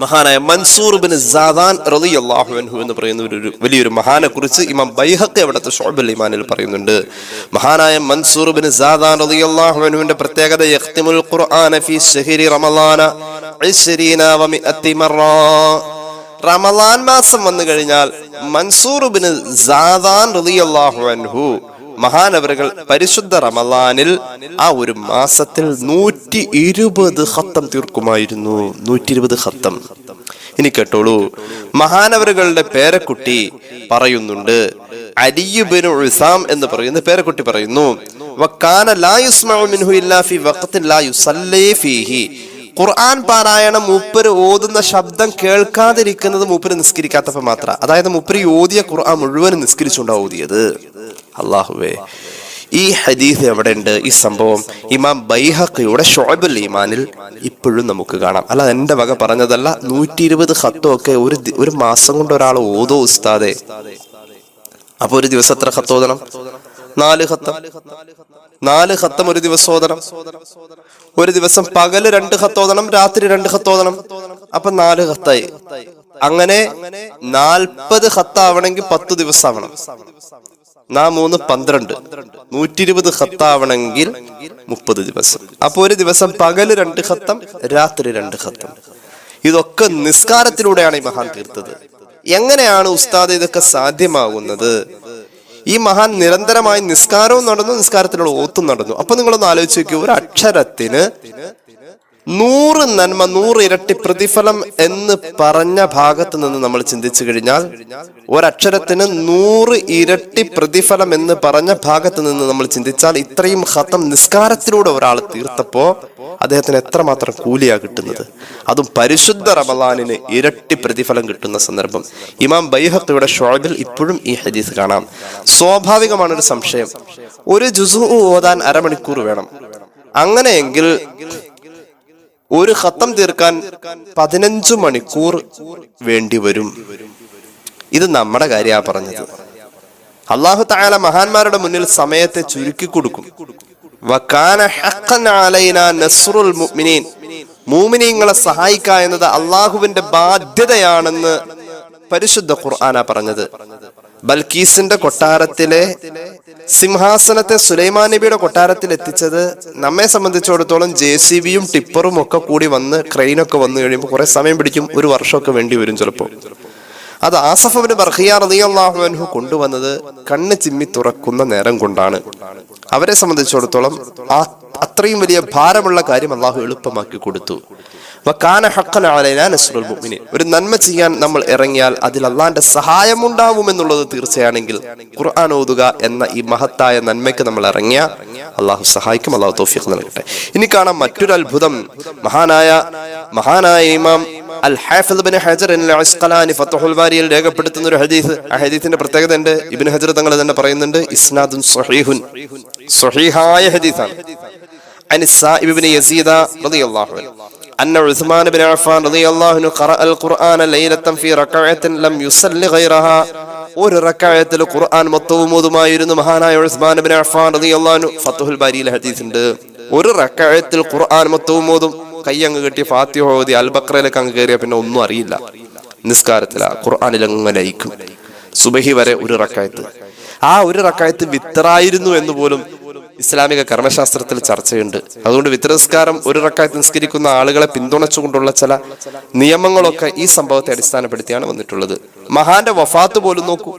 മഹാനായ മൻസൂർ ബിൻ സാദാൻ റളിയല്ലാഹു അൻഹു എന്ന് പറയുന്ന ഒരു വലിയൊരു മഹാനെ കുറിച്ച് ഇമാം ബൈഹഖി അവിടുത്തെ ശുഅബുൽ ഈമാനിൽ പറയുന്നുണ്ട്. മഹാനായ മൻസൂർ ബിൻ സാദാൻ റളിയല്ലാഹു അൻഹുവിന്റെ പ്രത്യേകത, യഖ്തിമുൽ ഖുർആന ഫീ ശഹ്രി റമളാന 20 വ 100 മറ. റമളാൻ മാസം വന്നു കഴിഞ്ഞാൽ മൻസൂർ ബിൻ സാദാൻ റളിയല്ലാഹു അൻഹു മഹാനവറുകൾ പരിശുദ്ധ റമളാനിൽ ആ ഒരു മാസത്തിൽ 120 ഖത്തം തീർക്കുമായിരുന്നു. 120 ഖത്തം. ഇനി കേട്ടോളൂ, മഹാനവറുകളുടെ പേരക്കുട്ടി പറയുന്നുണ്ട്, അലി ഇബ്നു ഉസാം എന്ന് പറയുന്ന പേരക്കുട്ടി പറയുന്നു, വകാന ലാ യുസ്മഉ മിൻഹു ഇല്ലാ ഫീ വഖ്തിൻ ലാ യുസല്ലി ഫീഹി. ഖുർആൻ പാരായണം മൂപ്പര് ഓതുന്ന ശബ്ദം കേൾക്കാതിരിക്കുന്നത് മൂപ്പര് നിസ്കരിക്കാത്തപ്പോ മാത്രം. അതായത് മൂപ്പര് ഓതിയ ഖുർആൻ മുഴുവനും നിസ്കരിച്ചുകൊണ്ടാ ഓതിയത്. അല്ലാഹുവേ, ഈ ഹദീസ് എവിടെ ഉണ്ട്? ഈ സംഭവം ഇമാം ബൈഹഖിയുടെ ശുഅബുൽ ഈമാനിൽ ഇപ്പോഴും നമുക്ക് കാണാം. അല്ല, എന്റെ വക പറഞ്ഞതല്ല. 120 ഖത്തൊക്കെ ഒരു മാസം കൊണ്ട് ഒരാൾ ഓതോ ഉസ്താദെ? അപ്പൊ ഒരു ദിവസം എത്ര ഖത്ത് ഓതണം? 4 ഖത്തം. 4 ഖത്തം ഒരു ദിവസം ഓതണം. ഒരു ദിവസം പകല് 2 ഖത്ത് ഓതണം, രാത്രി 2 ഖത്ത് ഓതണം. അപ്പൊ 4 ഖത്തായി. അങ്ങനെ 40 ഖത്താവണമെങ്കിൽ 10 ദിവസം ആവണം. 3 12, 120 ഖത്താവണമെങ്കിൽ 30 ദിവസം. അപ്പൊ ഒരു ദിവസം പകല് 2 ഖത്തം, രാത്രി 2 ഖത്തം. ഇതൊക്കെ നിസ്കാരത്തിലൂടെയാണ് ഈ മഹാൻ തീർത്തത്. എങ്ങനെയാണ് ഉസ്താദ് ഇതൊക്കെ സാധ്യമാകുന്നത്? ഈ മഹാൻ നിരന്തരമായി നിസ്കാരവും നടന്നു, നിസ്കാരത്തിലുള്ള ഓത്തും നടന്നു. അപ്പൊ നിങ്ങളൊന്ന് ആലോചിച്ച് നോക്കൂ, ഒരു അക്ഷരത്തിന് 100 നന്മ 100 ഇരട്ടി പ്രതിഫലം എന്ന് പറഞ്ഞ ഭാഗത്ത് നിന്ന് നമ്മൾ ചിന്തിച്ചു കഴിഞ്ഞാൽ, ഒരക്ഷരത്തിന് 100 ഇരട്ടി പ്രതിഫലം എന്ന് പറഞ്ഞ ഭാഗത്ത് നിന്ന് നമ്മൾ ചിന്തിച്ചാൽ, ഇത്രയും ഖത്തം നിസ്കാരത്തിലൂടെ ഒരാൾ തീർത്തപ്പോ അദ്ദേഹത്തിന് എത്രമാത്രം കൂലിയാ കിട്ടുന്നത്. അതും പരിശുദ്ധ റമളാനിന് ഇരട്ടി പ്രതിഫലം കിട്ടുന്ന സന്ദർഭം. ഇമാം ബൈഹഖിയുടെ ശുഅബിൽ ഇപ്പോഴും ഈ ഹദീസ് കാണാം. സ്വാഭാവികമാണ് ഒരു സംശയം, ഒരു ജുസു ഓതാൻ അരമണിക്കൂർ വേണം. അങ്ങനെയെങ്കിൽ ഒരു ഖത്തം തീർക്കാൻ 15 മണിക്കൂർ വേണ്ടി വരും. ഇത് നമ്മുടെ കാര്യമാ പറഞ്ഞത്. അല്ലാഹു തആല മഹാന്മാരുടെ മുന്നിൽ സമയത്തെ ചുരുക്കി കൊടുക്കും. വകാന ഹഖൻ അലൈനാ നസ്റുൽ മുഅ്മിനീൻ, മുഅ്മിനീങ്ങളെ സഹായിക്കുക എന്നത് അള്ളാഹുവിന്റെ ബാധ്യതയാണെന്ന് പരിശുദ്ധ ഖുർആനാ പറഞ്ഞത്. ബൽക്കീസിന്റെ കൊട്ടാരത്തിലെ സിംഹാസനത്തെ സുലൈമാൻ നബിയുടെ കൊട്ടാരത്തിൽ എത്തിച്ചത് നമ്മെ സംബന്ധിച്ചിടത്തോളം JCBയും ടിപ്പറും ഒക്കെ കൂടി വന്ന്, ക്രെയിനൊക്കെ വന്നു കഴിയുമ്പോൾ കുറെ സമയം പിടിക്കും, 1 വർഷമൊക്കെ വേണ്ടി വരും ചിലപ്പോൾ. അത് ആസഫ് ഇബ്നു ബർഖിയ റളിയല്ലാഹു അൻഹു കൊണ്ടുവന്നത് കണ്ണ് ചിമ്മി തുറക്കുന്ന നേരം കൊണ്ടാണ്. അവരെ സംബന്ധിച്ചിടത്തോളം അത്രയും വലിയ ഭാരമുള്ള കാര്യം അള്ളാഹു എളുപ്പമാക്കി കൊടുത്തു. വകാന ഹഖൻ അലൈനാ നസ്റുൽ മുഅ്മിനീൻ, ഒരു നന്മ ചെയ്യാൻ നമ്മൾ ഇറങ്ങിയാൽ അതിൽ അള്ളാന്റെ സഹായം ഉണ്ടാവുമെന്നുള്ളത് തീർച്ചയാണെങ്കിൽ ഖുർആൻ ഓതുക എന്ന ഈ മഹത്തായ നന്മയ്ക്ക് നമ്മൾ ഇറങ്ങിയ അള്ളാഹു സഹായിക്കും. അള്ളാഹു തൗഫീഖ് നൽകട്ടെ. ഇനി കാണാം മറ്റൊരു അത്ഭുതം. മഹാനായ ഇമാം അൽ ഹാഫിദ് ഇബ്നു ഹജർ അൽ അസ്ഖലാനി ഫത്ഹുൽ ബാരിയിൽ രേഖപ്പെടുത്തുന്ന ഒരു ഹദീസ്. ആ ഹദീസിന്റെ പ്രത്യേകത ഉണ്ട്. ഇബ്നു ഹജർ തങ്ങൾ തന്നെ പറയുന്നുണ്ട്, ഇസ്നാദുൻ സ്വഹീഹുൻ, സ്വഹീഹായ ഹദീസാണ്. അൻ സായിബ് ഇബ്നു യസീദ റളിയല്ലാഹു അൻഹു أن عثمان بن عفان رضي الله عنه قرأ القرآن ليلة في ركعة لم يصلي غيرها. ഒരു റക്അത്തിൽ ഖുർആൻ മൊത്തവും ഓതുമായിരുന്നു മഹാനായ ഉസ്മാൻ ഇബ്നു അഫ്ഫാൻ റളിയല്ലാഹു അൻഹു. ഫത്ഹുൽ ബാരിയിൽ ഹദീസുണ്ട്, ഒരു റക്അത്തിൽ ഖുർആൻ മൊത്തവും ഓതും. കയ്യങ്ങ് കെട്ടി ഫാത്തിഹ ഓതി അൽ ബഖറയിലേക്ക് അങ്ങ് കയറിയ പിന്നെ ഒന്നും അറിയില്ല. നിസ്കാരത്തിലാ ഖുർആനിൽ അങ്ങനെ ലയിക്കും. സുബഹി വരെ ഒരു റക്അത്ത്. ആ ഒരു റക്അത്ത് വിത്റായിരുന്നു എന്ന് പോലും ഇസ്ലാമിക കർമ്മശാസ്ത്രത്തിൽ ചർച്ചയുണ്ട്. അതുകൊണ്ട് വിത്ർ നിസ്കാരം ഒരു റക്അത്ത് നിസ്കരിക്കുന്ന ആളുകളെ പിന്തുണച്ചുകൊണ്ടുള്ള ചില നിയമങ്ങളൊക്കെ ഈ സംഭവത്തെ അടിസ്ഥാനപ്പെടുത്തിയാണ് വന്നിട്ടുള്ളത്. മഹാന്റെ വഫാത്ത് പോലും നോക്കൂ.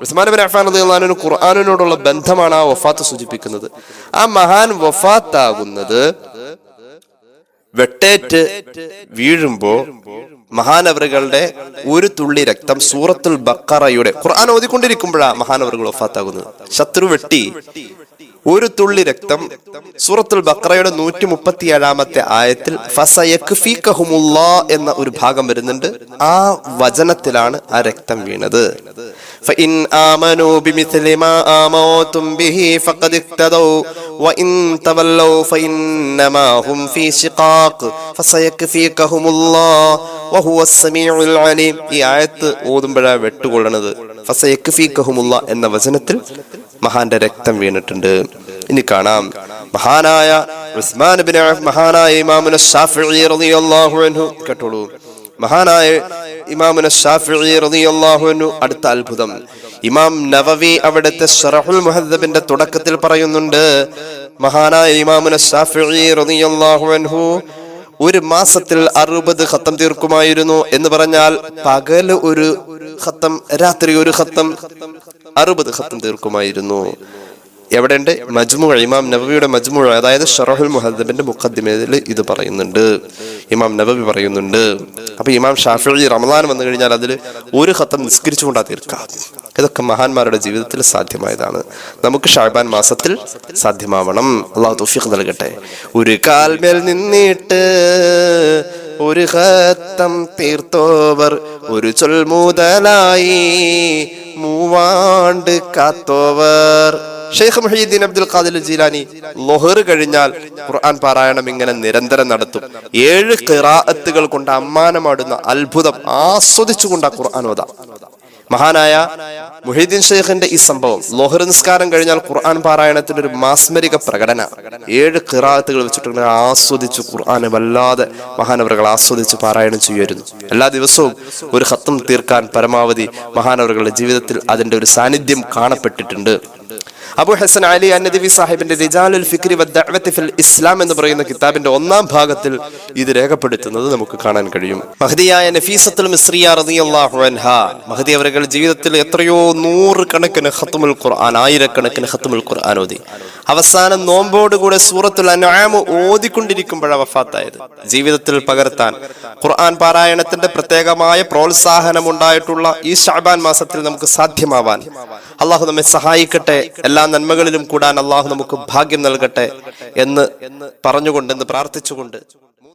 ഉസ്മാൻ ഇബ്നു അഫ്ഫാൻ റളിയല്ലാഹു അൻഹു ഖുർആനിനോടുള്ള ബന്ധമാണ് ആ വഫാത്ത് സൂചിപ്പിക്കുന്നത്. ആ മഹാൻ വഫാത്താകുന്നത് വെട്ടേറ്റ് വീഴുമ്പോ മഹാനവറുകളുടെ ഒരു തുള്ളി രക്തം സൂറത്തുൽ ബഖറയുടെ ഖുർആൻ ഓതിക്കൊണ്ടിരിക്കുമ്പോഴാ മഹാനവറുകൾ വഫാത്താകുന്നത്. ശത്രു വെട്ടി ഒരു തുള്ളി രക്തം സൂറത്തുൽ ബഖറയുടെ 137-ാമത്തെ ആയത്തിൽ ഫസയക്ഫീകഹുമുല്ലാ എന്ന ഒരു ഭാഗം വരുന്നുണ്ട്. ആ വചനത്തിലാണ് ആ രക്തം വീണത്. ഫഇൻ ആമനൂ ബിമിസ്ലി മാ ആമൻതും ബിഹി ഫഖദ് ഇഖ്തദൗ വഇൻ തവല്ലൗ ഫഇന്നമാ ഹും ഫീ ശിഖാഖ് ഫസയക്ഫീകഹുമുല്ലാ വഹുവസ് സമീഉൽ അലീം. ഈ ആയത്ത് ഓതുമ്പോഴാണ് വെട്ടുകൊള്ളണത്. ഫസയക്ഫീകഹുമുല്ലാ എന്ന വചനത്തിൽ മഹാന്റെ രക്തം വീണിട്ടുണ്ട്. ഇനി കാണാം മഹാനായ ഉസ്മാൻ ഇബ്നു മഹാനായ ഇമാമുന ശാഫിഈ റളിയല്ലാഹു അൻഹു. കേട്ടോളൂ, മഹാനായ ഇമാമുന ശാഫിഈ റളിയല്ലാഹു അൻഹു. അടുത്ത അത്ഭുതം, ഇമാം നവവി അവിടുത്തെ ശറഹുൽ മുഹദ്ദബിന്റെ തുടക്കത്തിൽ പറയുന്നുണ്ട്, മഹാനായ ഇമാമുന ശാഫിഈ റളിയല്ലാഹു അൻഹു ഒരു മാസത്തിൽ 60 ഖത്തം തീർക്കുമായിരുന്നു. എന്ന് പറഞ്ഞാൽ പകല് ഒരു ഖത്തം, രാത്രി ഒരു ഖത്തം, 60 ഖത്തം തീർക്കുമായിരുന്നു. എവിടെയുണ്ട്? മജ്മൂ, ഇമാം നബവിയുടെ മജ്മൂ, അതായത് ശറഹുൽ മുഹദ്ദബിന്റെ മുഖദ്ദിമയിൽ ഇത് പറയുന്നുണ്ട്. ഇമാം നബവി പറയുന്നുണ്ട്. അപ്പൊ ഇമാം ഷാഫിഈ റമളാൻ വന്നു കഴിഞ്ഞാൽ അതിൽ ഒരു ഖത്തം നിസ്കരിച്ചുകൊണ്ടാ തീർക്കാം. ഇതൊക്കെ മഹാന്മാരുടെ ജീവിതത്തിൽ സാധ്യമായതാണ്. നമുക്ക് ഷഅബാൻ മാസത്തിൽ സാധ്യമാവണം. അല്ലാഹു തൗഫീഖ് നൽകട്ടെ. ഒരു കാൽമേൽ നിന്നിട്ട് ഒരു ഖത്തം തീർത്തോവർ ഒരു ചൊൽ മുതലായി മൂവാണ്ട് കാത്തോവർ. ഷെയ്ഖ് മുഹീദ്ദീൻ അബ്ദുൽ ഖാദിർ ജീലാനി ളുഹർ കഴിഞ്ഞാൽ ഖുർആൻ പാരായണം ഇങ്ങനെ നിരന്തരം നടത്തും. 7 ഖിറാഅത്തുകൾ കൊണ്ട് അമ്മാനമാടുന്ന അത്ഭുതം ആസ്വദിച്ചുകൊണ്ട് ഖുർആൻ ഓതാം. മഹാനായ മുഹീദ്ദീൻ ഷെയ്ഖിന്റെ ഈ സംഭവം, ലോഹർ നിസ്കാരം കഴിഞ്ഞാൽ ഖുർആൻ പാരായണത്തിന്റെ ഒരു മാസ്മരിക പ്രകടന, 7 ഖിറാഅത്തുകൾ വെച്ചിട്ട് ആസ്വദിച്ചു ഖുർആനെ വല്ലാതെ മഹാനവറുകൾ ആസ്വദിച്ച് പാരായണം ചെയ്യുമായിരുന്നു. എല്ലാ ദിവസവും ഒരു ഖത്ം തീർക്കാൻ പരമാവധി മഹാനവറുകളുടെ ജീവിതത്തിൽ അതിന്റെ ഒരു സാന്നിധ്യം കാണപ്പെട്ടിട്ടുണ്ട്. അബൂ ഹസൻ അലി അന്നദവി സാഹിബിന്റെ റിജാലുൽ ഫിക്രി വദ്ദഅവതി ഫിൽ ഇസ്ലാം എന്ന് പറയുന്ന കിതാബിന്റെ 1-ാം ഭാഗത്തിൽ ഇത് രേഖപ്പെടുത്തുന്നത് നമുക്ക് കാണാൻ കഴിയും. മഹദിയായ നഫീസത്തുൽ മിസ്രിയ റളിയല്ലാഹു അൻഹാ, മഹദി അവരുടെ ജീവിതത്തിൽ എത്രയോ 100 കണക്കിന് ഖത്മുൽ ഖുർആൻ, 1000 ഖത്മുൽ ഖുർആൻ ഓതി. അവസാനം നോമ്പോടുകൂടെ സൂറത്തുൽ അൻആം ഓതിക്കൊണ്ടിരിക്കുമ്പോഴാണ് വഫാത്തായത്. ജീവിതത്തിൽ പകർത്താൻ ഖുർആൻ പാരായണത്തിന്റെ പ്രത്യേകമായ പ്രോത്സാഹനം ഉണ്ടായിട്ടുള്ള ഈ ശഅബാൻ മാസത്തിൽ നമുക്ക് സാധ്യമാവാൻ അള്ളാഹു നമ്മെ സഹായിക്കട്ടെ. എല്ലാ നന്മകളിലും കൂടാൻ അള്ളാഹു നമുക്ക് ഭാഗ്യം നൽകട്ടെ എന്ന് പറഞ്ഞുകൊണ്ട്, എന്ന് പ്രാർത്ഥിച്ചുകൊണ്ട്